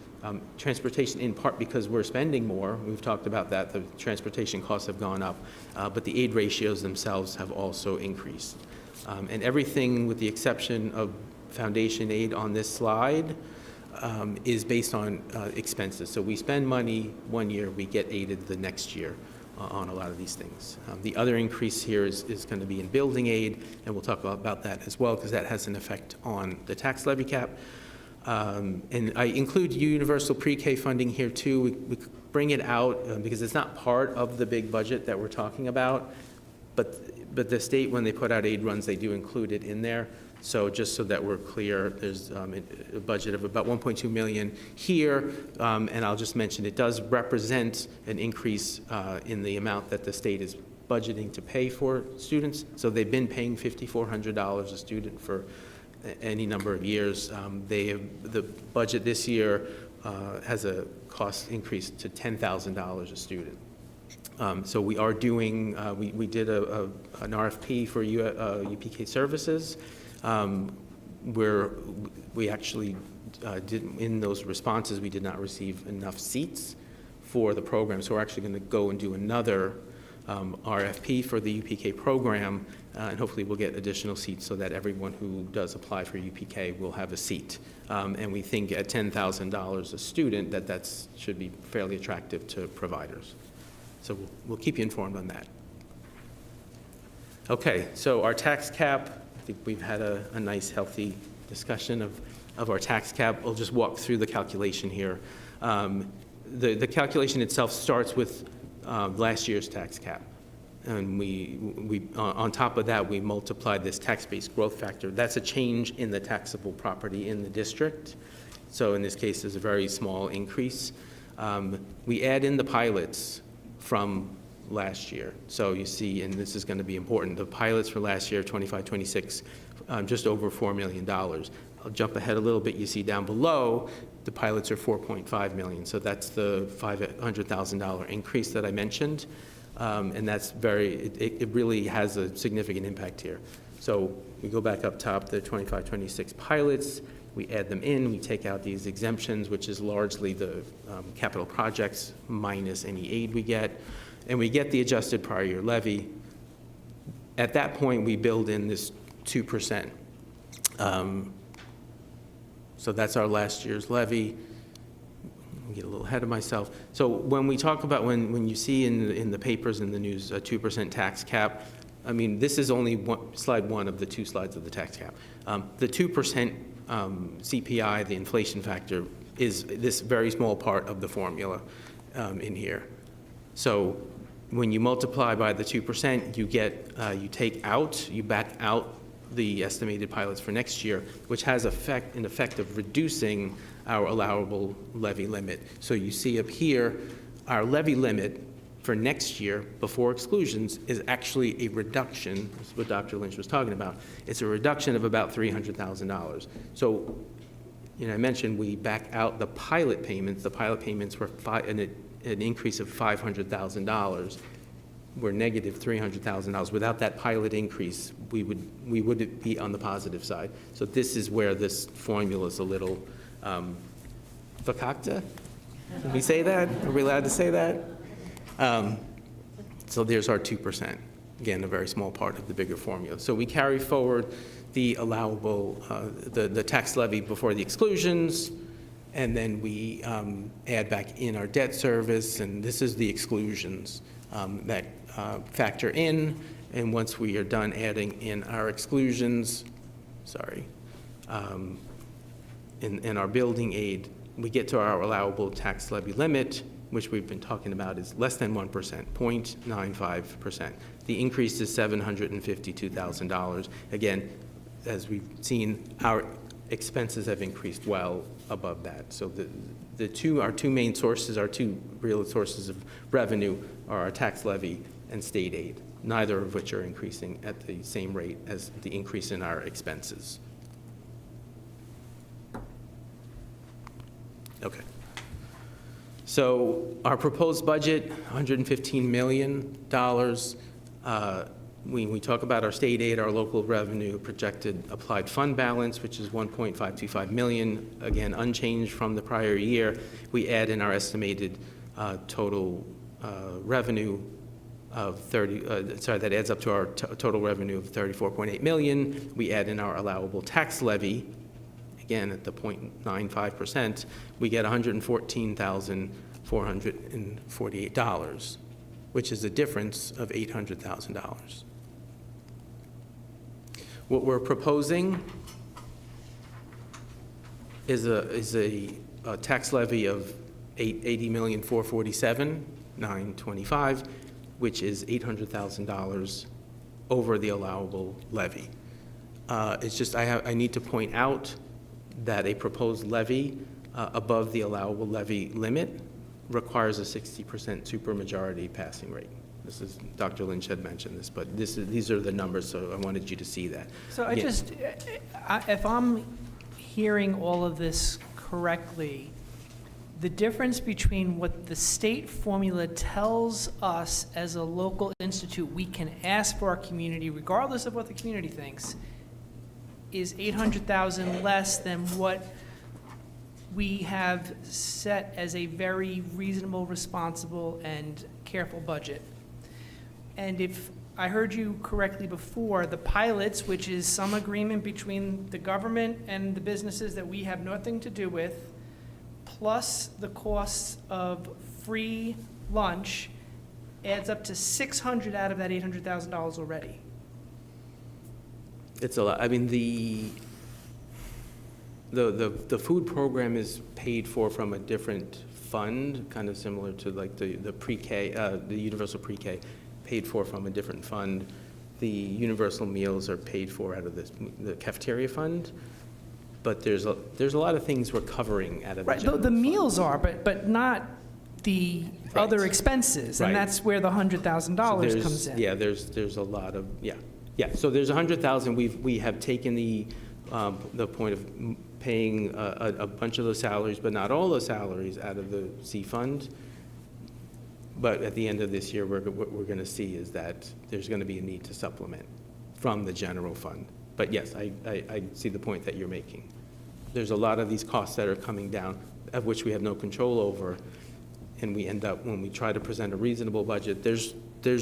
Transportation in part because we're spending more. We've talked about that. The transportation costs have gone up, but the aid ratios themselves have also increased. And everything with the exception of foundation aid on this slide is based on expenses. So we spend money one year, we get aided the next year on a lot of these things. The other increase here is going to be in building aid, and we'll talk about that as well because that has an effect on the tax levy cap. And I include universal pre-K funding here too. We bring it out because it's not part of the big budget that we're talking about, but the state, when they put out aid runs, they do include it in there. So just so that we're clear, there's a budget of about 1.2 million here, and I'll just mention it does represent an increase in the amount that the state is budgeting to pay for students. So they've been paying $5,400 a student for any number of years. The budget this year has a cost increase to $10,000 a student. So we are doing, we did an RFP for UPK services. Where we actually in those responses, we did not receive enough seats for the program. So we're actually going to go and do another RFP for the UPK program, and hopefully we'll get additional seats so that everyone who does apply for UPK will have a seat. And we think at $10,000 a student that should be fairly attractive to providers. So we'll keep you informed on that. Okay, so our tax cap. I think we've had a nice, healthy discussion of our tax cap. I'll just walk through the calculation here. The calculation itself starts with last year's tax cap. And we on top of that, we multiply this tax-based growth factor. That's a change in the taxable property in the district. So in this case, there's a very small increase. We add in the pilots from last year. So you see, and this is going to be important, the pilots for last year, 25-26, just over $4 million. I'll jump ahead a little bit. You see down below, the pilots are $4.5 million. So that's the $500,000 increase that I mentioned. And that's it really has a significant impact here. So we go back up top, the 25-26 pilots, we add them in, we take out these exemptions, which is largely the capital projects minus any aid we get. And we get the adjusted prior year levy. At that point, we build in this 2%. So that's our last year's levy. I'll get a little ahead of myself. So when we talk about, when you see in the papers and the news a 2% tax cap, I mean, this is only slide one of the two slides of the tax cap. The 2% CPI, the inflation factor, is this very small part of the formula in here. So when you multiply by the 2%, you back out the estimated pilots for next year, which has an effect of reducing our allowable levy limit. So you see up here, our levy limit for next year before exclusions is actually a reduction. That's what Dr. Lynch was talking about. It's a reduction of about $300,000. So, I mentioned we back out the pilot payments. The pilot payments were an increase of $500,000. We're negative $300,000. Without that pilot increase, we would be on the positive side. So this is where this formula is a little fakakta. Can we say that? Are we allowed to say that? So there's our 2%. Again, a very small part of the bigger formula. So we carry forward the allowable, the tax levy before the exclusions, and then we add back in our debt service, and this is the exclusions that factor in. And once we are done adding in our exclusions, in our building aid, we get to our allowable tax levy limit, which we've been talking about, is less than 1%, 0.95%. The increase is $752,000. Again, as we've seen, our expenses have increased well above that. So our two main sources, our two real sources of revenue are our tax levy and state aid, neither of which are increasing at the same rate as the increase in our expenses. Okay. So our proposed budget, $115 million. We talk about our state aid, our local revenue, projected applied fund balance, which is $1.525 million, again, unchanged from the prior year. We add in our estimated total revenue of that adds up to our total revenue of $34.8 million. We add in our allowable tax levy, again, at the 0.95%, we get $114,448, which is a difference of $800,000. What we're proposing is a tax levy of $80,447,925, which is $800,000 over the allowable levy. It's just I need to point out that a proposed levy above the allowable levy limit requires a 60% supermajority passing rate. This is, Dr. Lynch had mentioned this, but these are the numbers, so I wanted you to see that. So if I'm hearing all of this correctly, the difference between what the state formula tells us as a local institute we can ask for our community, regardless of what the community thinks, is $800,000 less than what we have set as a very reasonable, responsible, and careful budget. And if I heard you correctly before, the pilots, which is some agreement between the government and the businesses that we have nothing to do with, plus the costs of free lunch, adds up to $600 out of that $800,000 already. It's a lot. I mean, the food program is paid for from a different fund, kind of similar to like the pre-K, the universal pre-K, paid for from a different fund. The universal meals are paid for out of the cafeteria fund. But there's a lot of things we're covering out of the general The meals fund. are, but not the other expenses, and that's where the $100,000 comes in. Yeah, there's a lot of, yeah. So there's $100,000. We have taken the point of paying a bunch of those salaries, but not all the salaries, out of the C fund. But at the end of this year, what we're going to see is that there's going to be a need to supplement from the general fund. But yes, I see the point that you're making. There's a lot of these costs that are coming down, of which we have no control over, and we end up, when we try to present a reasonable budget, there's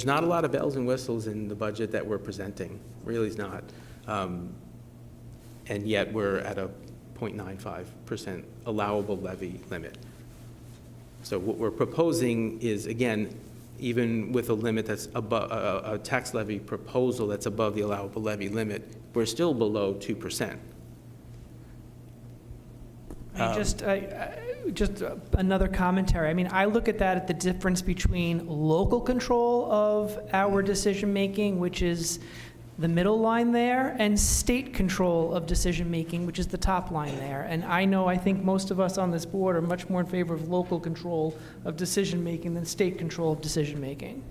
not a lot of bells and whistles in the budget that we're presenting. Really is not. And yet we're at a 0.95% allowable levy limit. So what we're proposing is, again, even with a limit that's above, a tax levy proposal that's above the allowable levy limit, we're still below 2%. Just another commentary. I mean, I look at that at the difference between local control of our decision-making, which is the middle line there, and state control of decision-making, which is the top line there. And I think most of us on this board are much more in favor of local control of decision-making than state control of decision-making.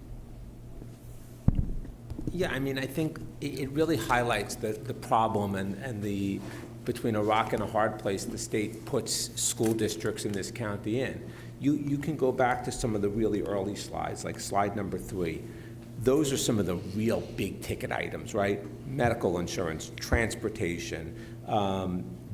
Yeah, I mean, I think it really highlights the problem and the, between a rock and a hard place the state puts school districts in this county in. You can go back to some of the really early slides, like slide number 3. Those are some of the real big ticket items, right? Medical insurance, transportation,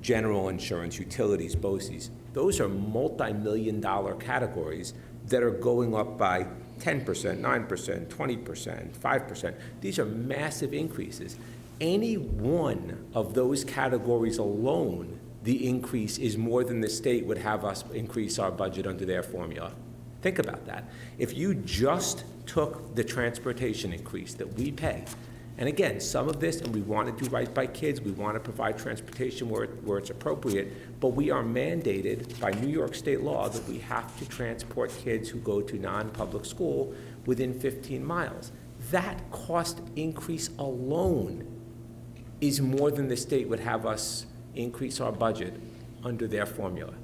general insurance, utilities, BOCEs. Those are multi-million-dollar categories that are going up by 10%, 9%, 20%, 5%. These are massive increases. Any one of those categories alone, the increase is more than the state would have us increase our budget under their formula. Think about that. If you just took the transportation increase that we pay And again, some of this, and we want to do right by kids, we want to provide transportation where it's appropriate, but we are mandated by New York state law that we have to transport kids who go to non-public school within 15 miles. That cost increase alone is more than the state would have us increase our budget under their formula.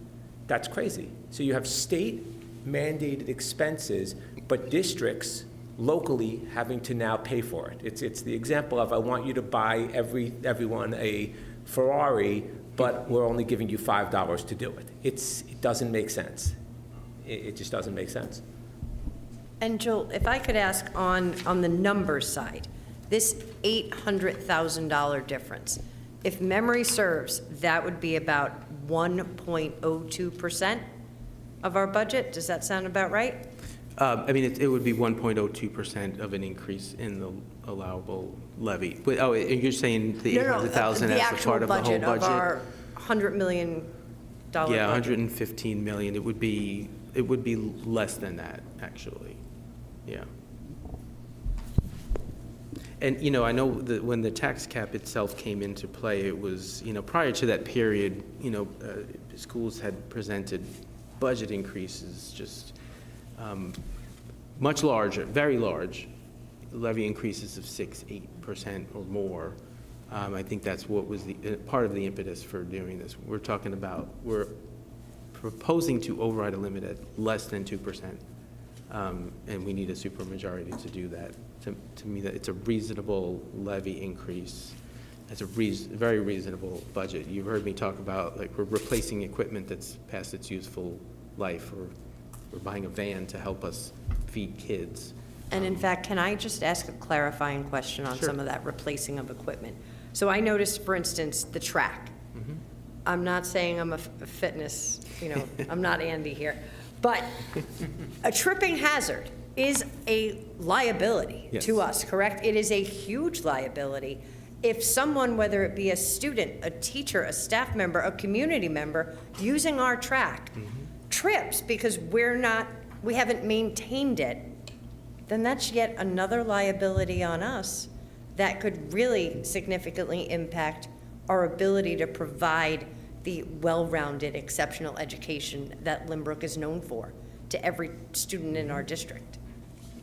That's crazy. So you have state mandated expenses, but districts locally having to now pay for it. It's the example of, I want you to buy everyone a Ferrari, but we're only giving you $5 to do it. It doesn't make sense. It just doesn't make sense. And Joel, if I could ask on the numbers side, this $800,000 difference, if memory serves, that would be about 1.02% of our budget. Does that sound about right? I mean, it would be 1.02% of an increase in the allowable levy. But, oh, you're saying the 800,000 as a part of the whole budget? The actual budget of our $100 million budget. Yeah, 115 million. It would be less than that, actually. Yeah. And, you know, I know that when the tax cap itself came into play, it was, you know, prior to that period, you know, schools had presented budget increases, just much larger, very large levy increases of 6-8% or more. I think that's what was the part of the impetus for doing this. We're proposing to override a limit at less than 2%, and we need a supermajority to do that. To me, that it's a reasonable levy increase. It's a very reasonable budget. You've heard me talk about, like, we're replacing equipment that's past its useful life, or we're buying a van to help us feed kids. And in fact, can I just ask a clarifying question on some of that replacing of equipment? So I noticed, for instance, the track. Mm-hmm. I'm not saying I'm a fitness, you know, I'm not Andy here, but a tripping hazard is a liability to us, correct? It is a huge liability. If someone, whether it be a student, a teacher, a staff member, a community member, using our track, trips because we haven't maintained it, then that's yet another liability on us that could really significantly impact our ability to provide the well-rounded, exceptional education that Lynbrook is known for to every student in our district.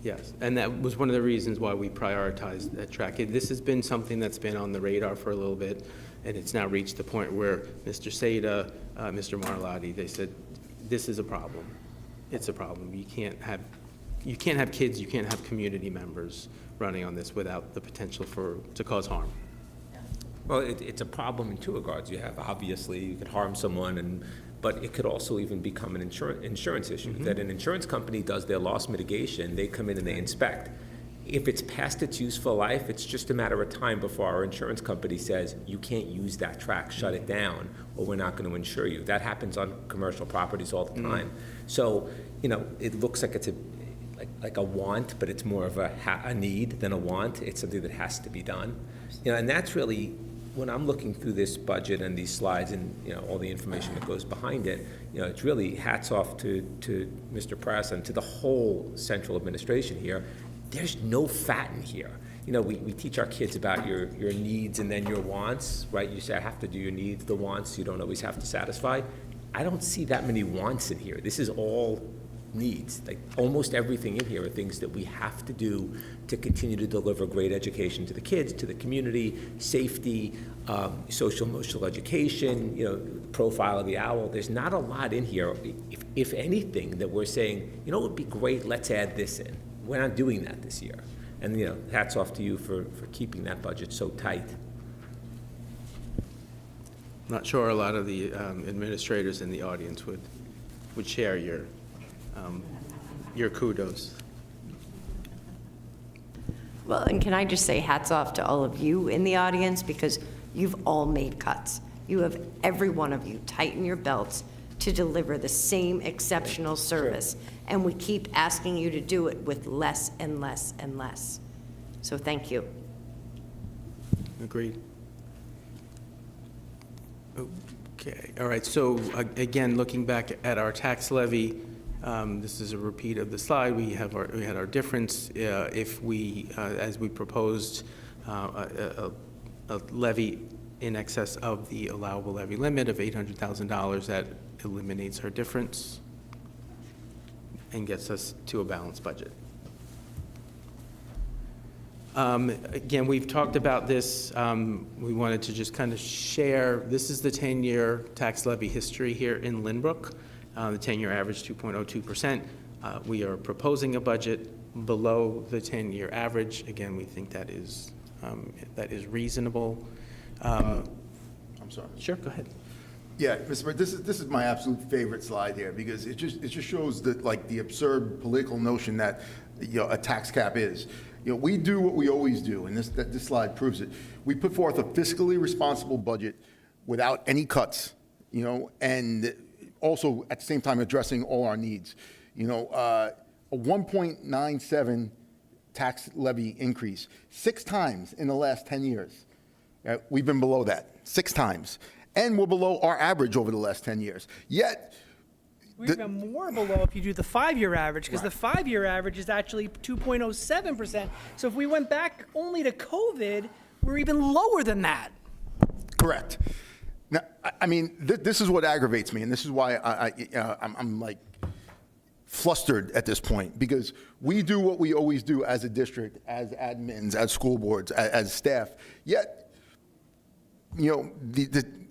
Yes, and that was one of the reasons why we prioritized that track. This has been something that's been on the radar for a little bit, and it's now reached the point where Mr. Seda, Mr. Marlotti, they said, this is a problem. It's a problem. You can't have kids, you can't have community members running on this without the potential to cause harm. Well, it's a problem in two regards. You have, obviously, you could harm someone, but it could also even become an insurance issue. That an insurance company does their loss mitigation, they come in and they inspect. If it's past its useful life, it's just a matter of time before our insurance company says, you can't use that track, shut it down, or we're not going to insure you. That happens on commercial properties all the time. So, you know, it looks like it's like a want, but it's more of a need than a want. It's something that has to be done. You know, and that's really, when I'm looking through this budget and these slides and, you know, all the information that goes behind it, you know, it's really hats off to Mr. Press and to the whole central administration here. There's no fat in here. You know, we teach our kids about your needs and then your wants, right? You say, I have to do your needs, the wants you don't always have to satisfy. I don't see that many wants in here. This is all needs. Like, almost everything in here are things that we have to do to continue to deliver great education to the kids, to the community, safety, social emotional education, you know, profile of the owl. There's not a lot in here, if anything, that we're saying, you know, it would be great, let's add this in. We're not doing that this year. And, you know, hats off to you for keeping that budget so tight. Not sure a lot of the administrators in the audience would share your kudos. Well, and can I just say hats off to all of you in the audience, because you've all made cuts. You have, every one of you, tighten your belts to deliver the same exceptional service. And we keep asking you to do it with less and less and less. So thank you. Agreed. Okay, all right, so again, looking back at our tax levy, this is a repeat of the slide. We had our difference. If we, as we proposed, a levy in excess of the allowable levy limit of $800,000 that eliminates her difference and gets us to a balanced budget. Again, we've talked about this. We wanted to just kind of share, this is the 10-year tax levy history here in Lynbrook. The 10-year average, 2.02%. We are proposing a budget below the 10-year average. Again, we think that is reasonable. I'm sorry. Sure, go ahead. Yeah, Mr. Mayor, this is my absolute favorite slide here, because it just shows that, like, the absurd political notion that, you know, a tax cap is. You know, we do what we always do, and this slide proves it. We put forth a fiscally responsible budget without any cuts, you know, and also at the same time addressing all our needs. You know, a 1.97 tax levy increase, 6 times in the last 10 years. We've been below that 6 times. And we're below our average over the last 10 years. Yet, We're even more below if you do the 5-year average, because the 5-year average is actually 2.07%. So if we went back only to COVID, we're even lower than that. correct. Now, I mean, this is what aggravates me, and this is why I'm like flustered at this point, because we do what we always do as a district, as admins, as school boards, as staff. Yet, you know,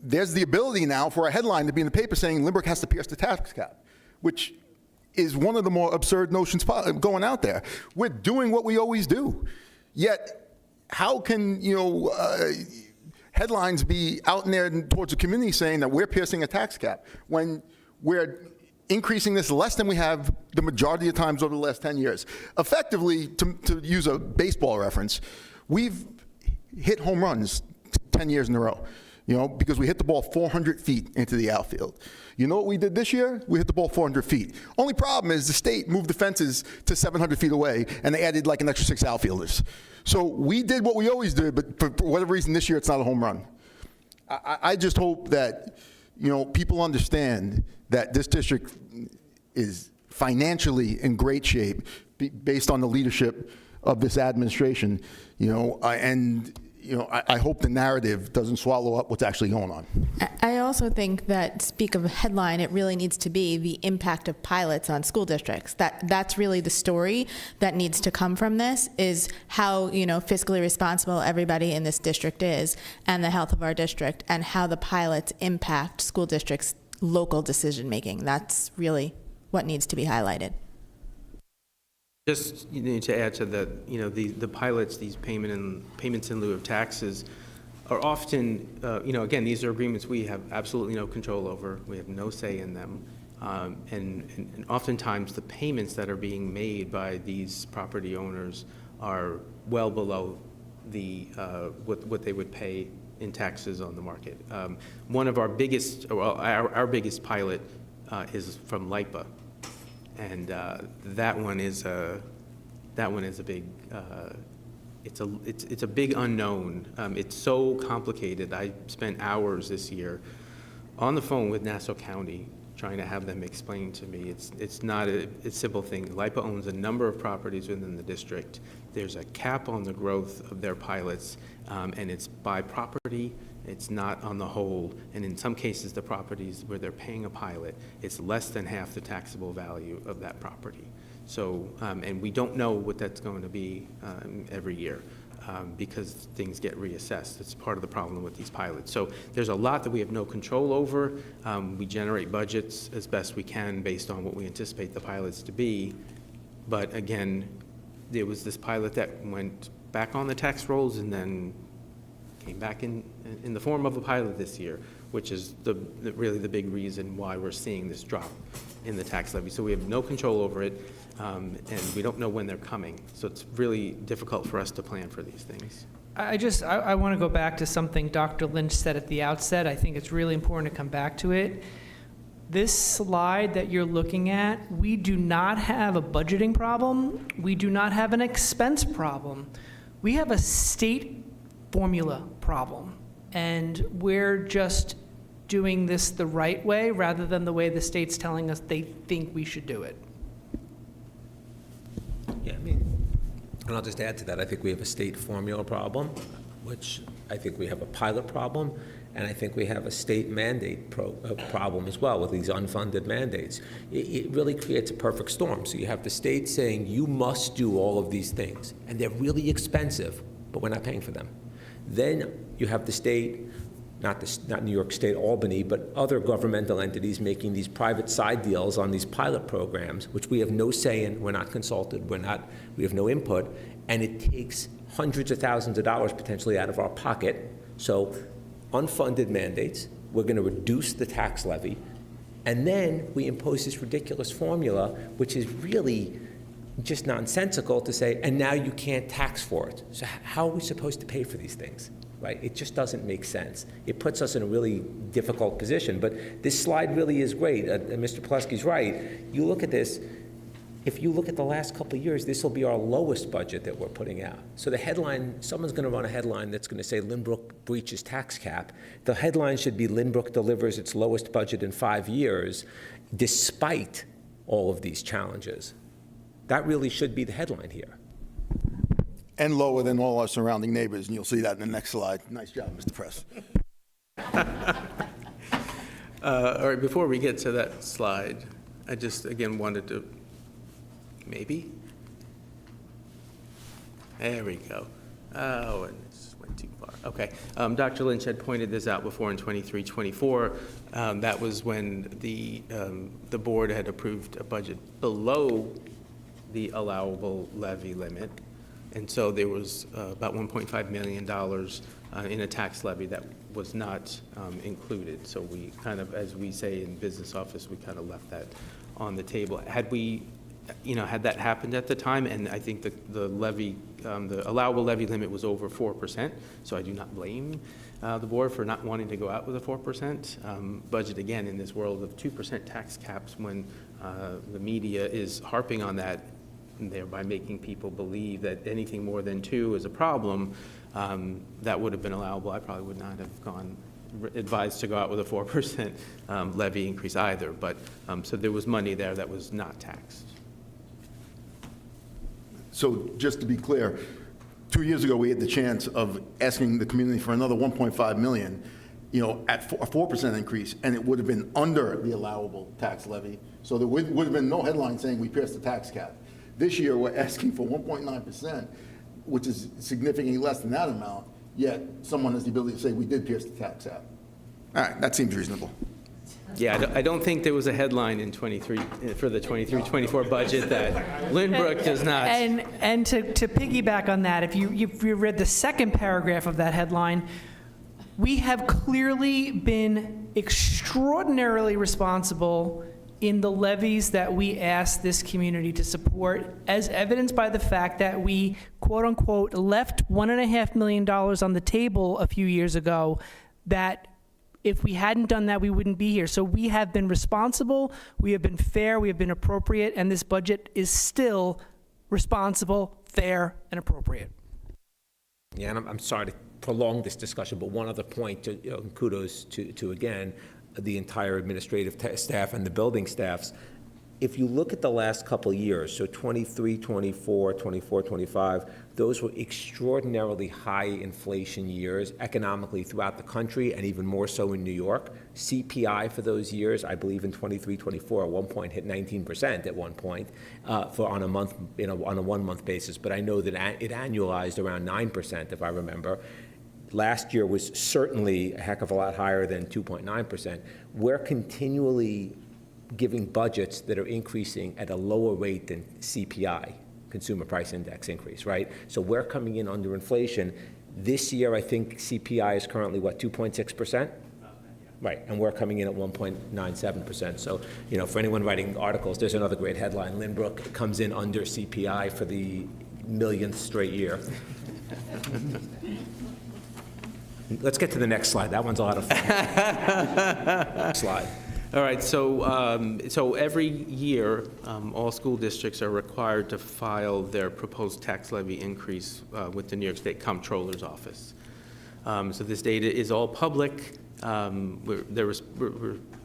there's the ability now for a headline to be in the paper saying Lynbrook has to pierce the tax cap, which is one of the more absurd notions going out there. We're doing what we always do. Yet, how can, you know, headlines be out in there towards the community saying that we're piercing a tax cap when we're increasing this less than we have the majority of times over the last 10 years? Effectively, to use a baseball reference, we've hit home runs 10 years in a row, you know, because we hit the ball 400 feet into the outfield. You know what we did this year? We hit the ball 400 feet. Only problem is the state moved the fences to 700 feet away, and they added like an extra 6 outfielders. So we did what we always did, but for whatever reason this year it's not a home run. I just hope that, you know, people understand that this district is financially in great shape based on the leadership of this administration, you know, and you know, I hope the narrative doesn't swallow up what's actually going on. I also think that, speak of a headline, it really needs to be the impact of pilots on school districts. That's really the story that needs to come from this, is how, you know, fiscally responsible everybody in this district is, and the health of our district, and how the pilots impact school districts' local decision making. That's really what needs to be highlighted. Just to add to that, you know, the pilots, these payments in lieu of taxes are often, you know, again, these are agreements we have absolutely no control over. We have no say in them. And oftentimes the payments that are being made by these property owners are well below the what they would pay in taxes on the market. One of our biggest, well, our biggest pilot is from LIPA. And that one is a big it's a big unknown. It's so complicated. I spent hours this year on the phone with Nassau County trying to have them explain to me. It's not a simple thing. LIPA owns a number of properties within the district. There's a cap on the growth of their pilots, and it's by property. It's not on the whole, and in some cases, the properties where they're paying a pilot, it's less than half the taxable value of that property. So, and we don't know what that's going to be every year because things get reassessed. It's part of the problem with these pilots. So there's a lot that we have no control over. We generate budgets as best we can based on what we anticipate the pilots to be. But again, there was this pilot that went back on the tax rolls and then came back in the form of a pilot this year, which is really the big reason why we're seeing this drop in the tax levy. So we have no control over it, and we don't know when they're coming. So it's really difficult for us to plan for these things. I want to go back to something Dr. Lynch said at the outset. I think it's really important to come back to it. This slide that you're looking at, we do not have a budgeting problem. We do not have an expense problem. We have a state formula problem, and we're just doing this the right way rather than the way the state's telling us they think we should do it. Yeah, I mean, And I'll just add to that, I think we have a state formula problem, which I think we have a pilot problem, and I think we have a state mandate problem as well with these unfunded mandates. It really creates a perfect storm. So you have the state saying, you must do all of these things, and they're really expensive, but we're not paying for them. Then you have the state, not New York State, Albany, but other governmental entities making these private side deals on these pilot programs, which we have no say in, we're not consulted, we have no input, and it takes hundreds of thousands of dollars potentially out of our pocket. So unfunded mandates, we're going to reduce the tax levy, and then we impose this ridiculous formula, which is really just nonsensical to say, and now you can't tax for it. So how are we supposed to pay for these things, right? It just doesn't make sense. It puts us in a really difficult position, but this slide really is great. Mr. Plesky's right. You look at this, if you look at the last couple of years, this will be our lowest budget that we're putting out. So the headline, someone's going to run a headline that's going to say Lynbrook breaches tax cap. The headline should be Lynbrook delivers its lowest budget in 5 years, despite all of these challenges. That really should be the headline here. And lower than all our surrounding neighbors, and you'll see that in the next slide. Nice job, Mr. Press. All right, before we get to that slide, I just, again, wanted to, maybe? There we go. Oh, and this went too far. Okay. Dr. Lynch had pointed this out before in 23-24. That was when the board had approved a budget below the allowable levy limit. And so there was about $1.5 million in a tax levy that was not included. So we kind of, as we say in business office, we kind of left that on the table. Had we, had that happened at the time, and I think the levy, the allowable levy limit was over 4%, so I do not blame the board for not wanting to go out with a 4% budget, again, in this world of 2% tax caps when the media is harping on that, and thereby making people believe that anything more than 2 is a problem. That would have been allowable. I probably would not have advised to go out with a 4% levy increase either. But so there was money there that was not taxed. So just to be clear, 2 years ago, we had the chance of asking the community for another 1.5 million, at a 4% increase, and it would have been under the allowable tax levy. So there would have been no headline saying we passed the tax cap. This year, we're asking for 1.9%, which is significantly less than that amount, yet someone has the ability to say we did pierce the tax cap. All right, that seems reasonable. Yeah, I don't think there was a headline in 23 for the 23-24 budget that Lynbrook does not. And to piggyback on that, if you read the second paragraph of that headline, we have clearly been extraordinarily responsible in the levies that we asked this community to support, as evidenced by the fact that we, quote unquote, left $1.5 million on the table a few years ago, that if we hadn't done that, we wouldn't be here. So we have been responsible, we have been fair, we have been appropriate, and this budget is still responsible, fair, and appropriate. Yeah, and I'm sorry to prolong this discussion, but one other point, kudos to again, the entire administrative staff and the building staffs. If you look at the last couple of years, so 23, 24, 24, 25, those were extraordinarily high inflation years economically throughout the country and even more so in New York. CPI for those years, I believe in 23, 24 at one point hit 19% at one point on a month, on a 1 month basis. But I know that it annualized around 9%, if I remember. Last year was certainly a heck of a lot higher than 2.9%. We're continually giving budgets that are increasing at a lower rate than CPI, Consumer Price Index increase, right? So we're coming in under inflation. This year, I think CPI is currently, 2.6%? Right, and we're coming in at 1.97%. So, for anyone writing articles, there's another great headline. Lynbrook comes in under CPI for the millionth straight year. Let's get to the next slide. That one's a lot of fun. Slide. All right, so every year, all school districts are required to file their proposed tax levy increase with the New York State Comptroller's Office. So this data is all public. We're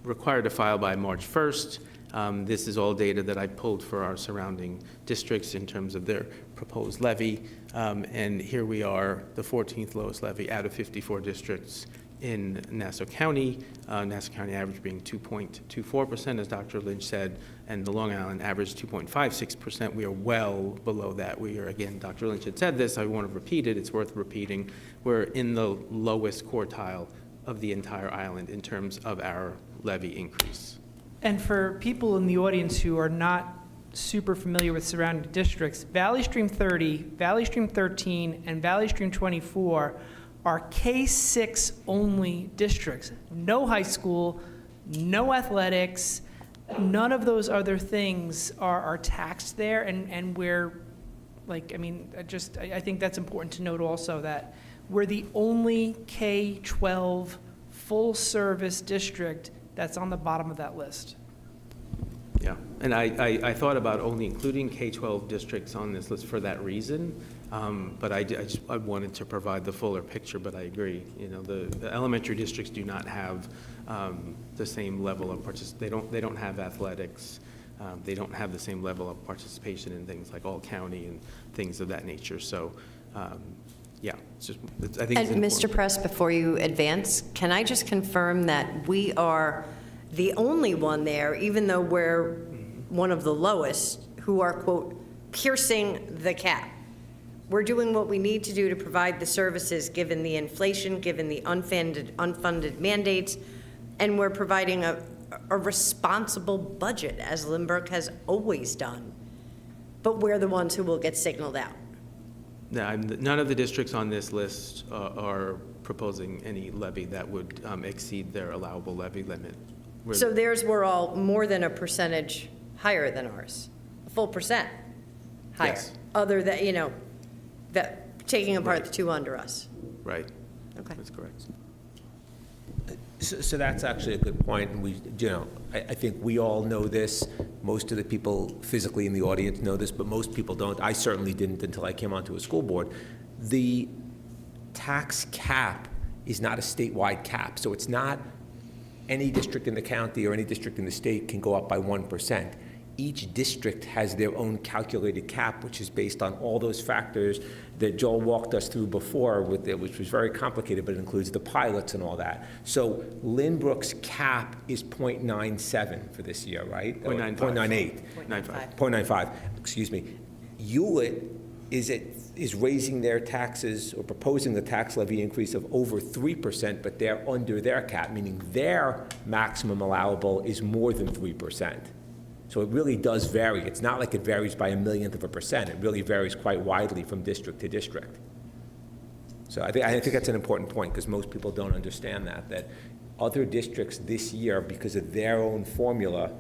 required to file by March 1st, This is all data that I pulled for our surrounding districts in terms of their proposed levy. And here we are, the 14th lowest levy out of 54 districts in Nassau County. Nassau County average being 2.24%, as Dr. Lynch said, and the Long Island average 2.56%. We are well below that. We are, again, Dr. Lynch had said this, I want to repeat it, it's worth repeating. We're in the lowest quartile of the entire island in terms of our levy increase. And for people in the audience who are not super familiar with surrounding districts, Valley Stream 30, Valley Stream 13, and Valley Stream 24 are K-6 only districts. No high school, no athletics, none of those other things are taxed there, and we're, like, I mean, I think that's important to note also, that we're the only K-12 full-service district that's on the bottom of that list. Yeah, and I thought about only including K-12 districts on this list for that reason, but I wanted to provide the fuller picture, but I agree. You know, the elementary districts do not have the same level of participation. They don't have athletics. They don't have the same level of participation in things like all county and things of that nature. So, yeah, I think it's And important. Mr. Press, before you advance, can I just confirm that we are the only one there, even though we're one of the lowest, who are, quote, piercing the cap? We're doing what we need to do to provide the services, given the inflation, given the unfunded mandates, and we're providing a responsible budget, as Lynbrook has always done. But we're the ones who will get signaled out. No, none of the districts on this list are proposing any levy that would exceed their allowable levy limit. So theirs were all more than a percentage higher than ours, a full percent higher. Yes. Other than, you know, that taking apart Right. the two under us. Right. Okay. That's correct. So that's actually a good point, and I think we all know this. Most of the people physically in the audience know this, but most people don't. I certainly didn't until I came onto a school board. The tax cap is not a statewide cap, so it's not any district in the county or any district in the state can go up by 1%. Each district has their own calculated cap, which is based on all those factors that Joel walked us through before, which was very complicated, but it includes the pilots and all that. So Lynbrook's cap is 0.97 for this year, right? 0.98. 0.95, excuse me. Hewlett is raising their taxes or proposing the tax levy increase of over 3%, but they're under their cap, meaning their maximum allowable is more than 3%. So it really does vary. It's not like it varies by 0.1%. It really varies quite widely from district to district. So I think that's an important point, because most people don't understand that other districts this year, because of their own formula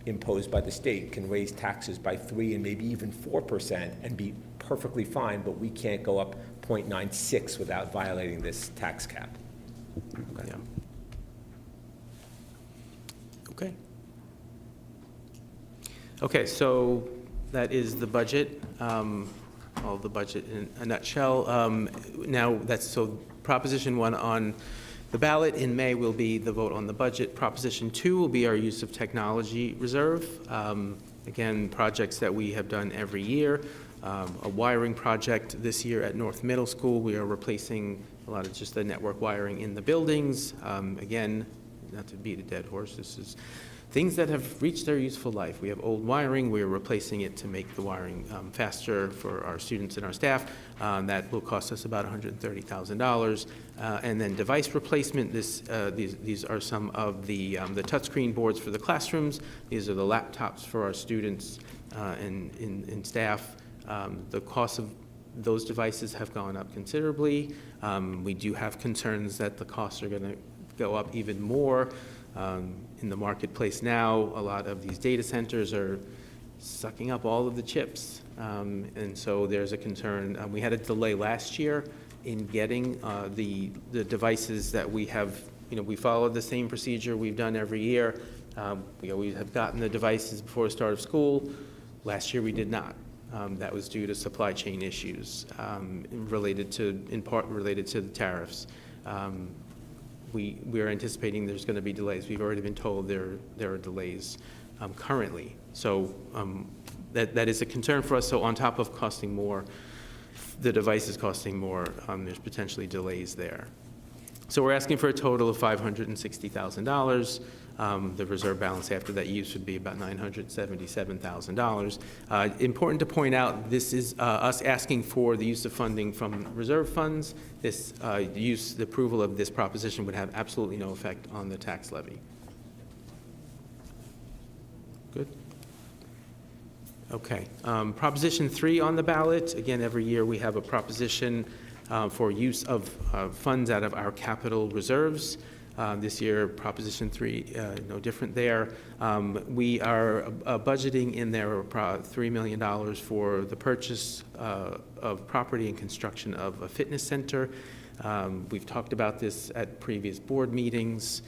imposed by the state, can raise taxes by 3 and maybe even 4% and be perfectly fine, but we can't go up 0.96 without violating this tax cap. Okay. Yeah. Okay. Okay, so that is the budget, all the budget in a nutshell. Now, so Proposition 1 on the ballot in May will be the vote on the budget. Proposition 2 will be our use of technology reserve. Again, projects that we have done every year. A wiring project this year at North Middle School. We are replacing a lot of just the network wiring in the buildings. Again, not to beat a dead horse, this is things that have reached their useful life. We have old wiring, we're replacing it to make the wiring faster for our students and our staff. That will cost us about $130,000. And then device replacement, these are some of the touchscreen boards for the classrooms. These are the laptops for our students and staff. The cost of those devices have gone up considerably. We do have concerns that the costs are going to go up even more. In the marketplace now, a lot of these data centers are sucking up all of the chips. And so there's a concern. We had a delay last year in getting the devices that we have. We followed the same procedure we've done every year. We always have gotten the devices before the start of school. Last year we did not. That was due to supply chain issues in part related to the tariffs. We are anticipating there's going to be delays. We've already been told there are delays currently. So that is a concern for us. So on top of costing more, the device is costing more, there's potentially delays there. So we're asking for a total of $560,000. The reserve balance after that use would be about $977,000. Important to point out, this is us asking for the use of funding from reserve funds. This the approval of this proposition would have absolutely no effect on the tax levy. Good. Okay. Proposition 3 on the ballot. Again, every year we have a proposition for use of funds out of our capital reserves. This year, Proposition 3, no different there. We are budgeting in there $3 million for the purchase of property and construction of a fitness center. We've talked about this at previous board meetings.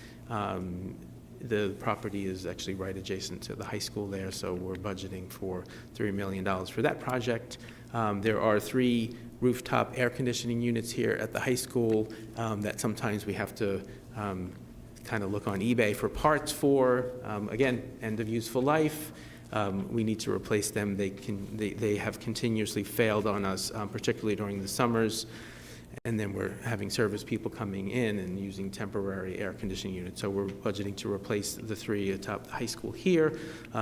The property is actually right adjacent to the high school there, so we're budgeting for $3 million for that project. There are 3 rooftop air conditioning units here at the high school that sometimes we have to kind of look on eBay for parts for. Again, end of useful life. We need to replace them. They have continuously failed on us, particularly during the summers. And then we're having service people coming in and using temporary air conditioning units. So we're budgeting to replace the 3 atop the high school here.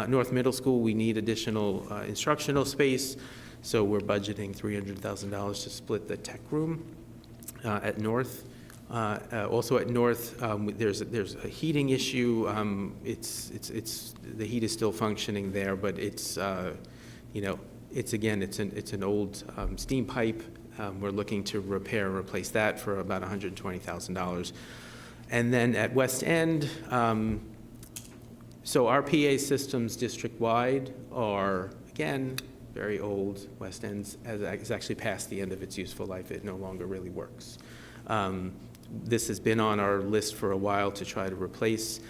North Middle School, we need additional instructional space. So we're budgeting $300,000 to split the tech room at North. Also at North, there's a heating issue. The heat is still functioning there, but it's an old steam pipe. We're looking to repair and replace that for about $120,000. And then at West End, so our PA systems district-wide are, again, very old. West End has actually passed the end of its useful life. It no longer really works. This has been on our list for a while to try to replace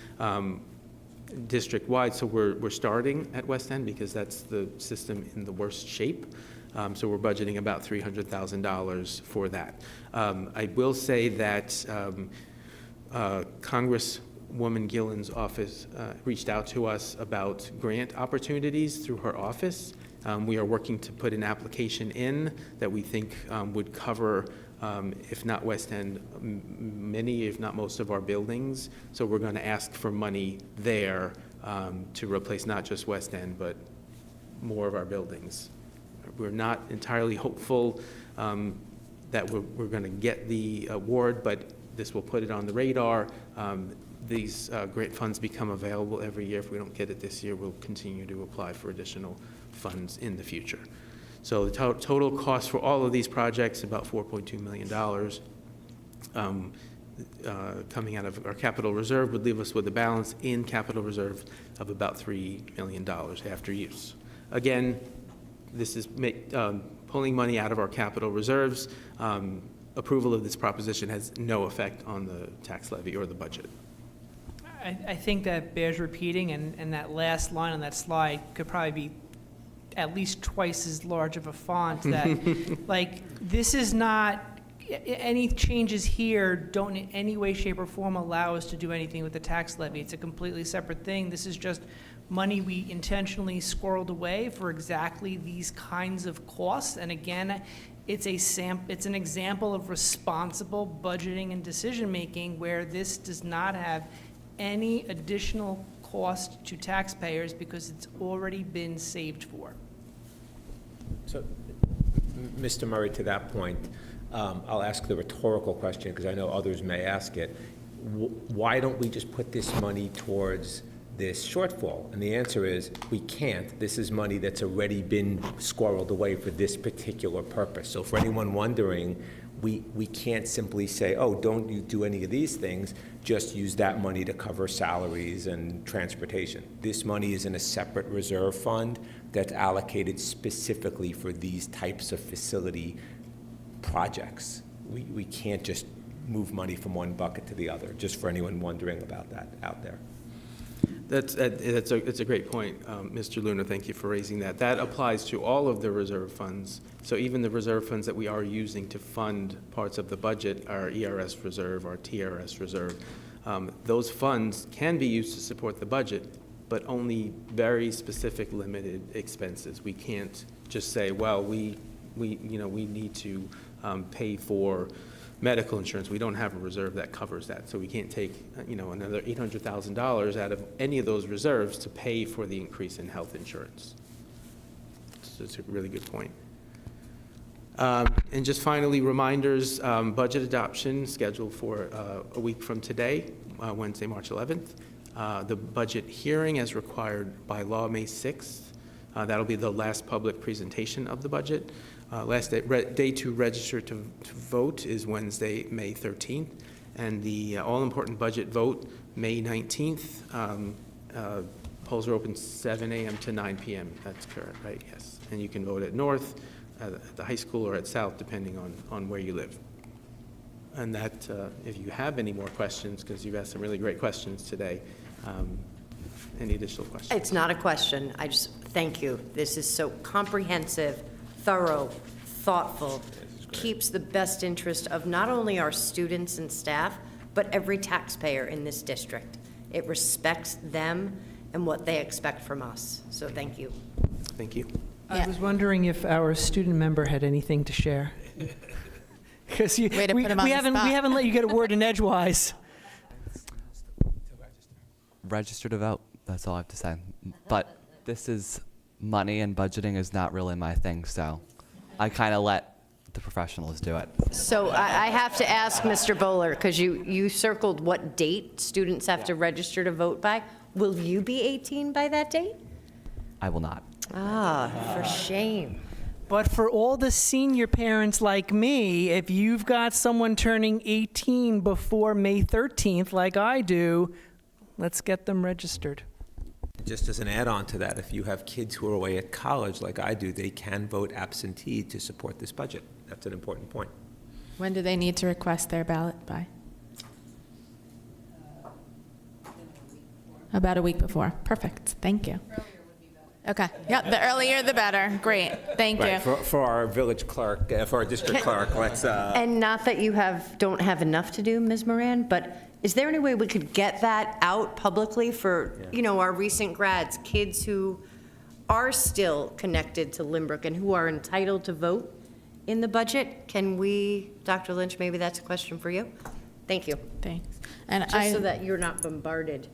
district-wide, so we're starting at West End because that's the system in the worst shape. So we're budgeting about $300,000 for that. I will say that Congresswoman Gillen's office reached out to us about grant opportunities through her office. We are working to put an application in that we think would cover, if not West End, many, if not most of our buildings. So we're going to ask for money there to replace not just West End, but more of our buildings. We're not entirely hopeful that we're going to get the award, but this will put it on the radar. These grant funds become available every year. If we don't get it this year, we'll continue to apply for additional funds in the future. So the total cost for all of these projects, about $4.2 million, coming out of our capital reserve, would leave us with a balance in capital reserve of about $3 million after use. Again, this is pulling money out of our capital reserves. Approval of this proposition has no effect on the tax levy or the budget. I think that bears repeating, and that last line on that slide could probably be at least twice as large of a font, that like this is not, any changes here don't in any way, shape, or form allow us to do anything with the tax levy. It's a completely separate thing. This is just money we intentionally squirreled away for exactly these kinds of costs. And again, it's an example of responsible budgeting and decision-making where this does not have any additional cost to taxpayers because it's already been saved for. So, Mr. Murray, to that point, I'll ask the rhetorical question because I know others may ask it. Why don't we just put this money towards this shortfall? And the answer is we can't. This is money that's already been squirreled away for this particular purpose. So for anyone wondering, we can't simply say, oh, don't you do any of these things, just use that money to cover salaries and transportation. This money is in a separate reserve fund that's allocated specifically for these types of facility projects. We can't just move money from one bucket to the other, just for anyone wondering about that out there. It's a great point, Mr. Luna. Thank you for raising that. That applies to all of the reserve funds. So even the reserve funds that we are using to fund parts of the budget, our ERS reserve, our TRS reserve, those funds can be used to support the budget, but only very specific limited expenses. We can't just say, well, we need to pay for medical insurance. We don't have a reserve that covers that. So we can't take, another $800,000 out of any of those reserves to pay for the increase in health insurance. So it's a really good point. And just finally, reminders, budget adoption scheduled for a week from today, Wednesday, March 11th. The budget hearing as required by law, May 6th. That'll be the last public presentation of the budget. Last day to register to vote is Wednesday, May 13th. And the all-important budget vote, May 19th. Polls are open 7 a.m. to 9 p.m. That's correct, right? Yes. And you can vote at North, at the high school, or at South, depending on where you live. And that, if you have any more questions, because you've asked some really great questions today, any additional questions? It's not a question. I just, thank you. This is so comprehensive, thorough, thoughtful, keeps the best interest of not only our students and staff, but every taxpayer in this district. It respects them and what they expect from us. So thank you. Thank you. I was wondering if our student member had anything to share. Because we Way to put him on the haven't spot. let you get a word in edgewise. Register to vote. That's all I have to say. But this is money, and budgeting is not really my thing, so I kind of let the professionals do it. So I have to ask Mr. Bowler, because you circled what date students have to register to vote by. Will you be 18 by that date? I will not. Ah, for shame. But for all the senior parents like me, if you've got someone turning 18 before May 13th, like I do, let's get them registered. Just as an add-on to that, if you have kids who are away at college like I do, they can vote absentee to support this budget. That's an important point. When do they need to request their ballot by? About a week before. Perfect. Thank you. Okay. Yep. The earlier, the better. Great. Thank you. For our village clerk, for our district clerk, let's... And not that you don't have enough to do, Ms. Moran, but is there any way we could get that out publicly for, our recent grads, kids who are still connected to Lynbrook and who are entitled to vote in the budget? Can we, Dr. Lynch, maybe that's a question for you? Thank you. Thanks. And Just so that you're not bombarded.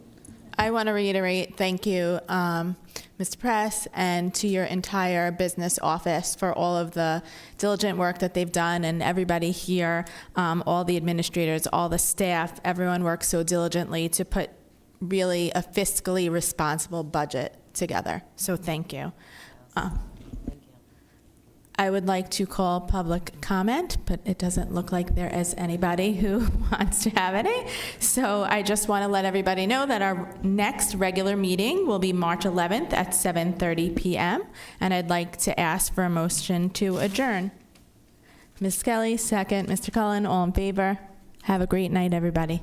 I want to reiterate, thank you, Mr. Press, and to your entire business office for all of the diligent work that they've done, and everybody here, all the administrators, all the staff, everyone works so diligently to put really a fiscally responsible budget together. So thank you. I would like to call public comment, but it doesn't look like there is anybody who wants to have any. So I just want to let everybody know that our next regular meeting will be March 11th at 7:30 p.m. And I'd like to ask for a motion to adjourn. Ms. Skelly, second. Mr. Cullen, all in favor. Have a great night, everybody.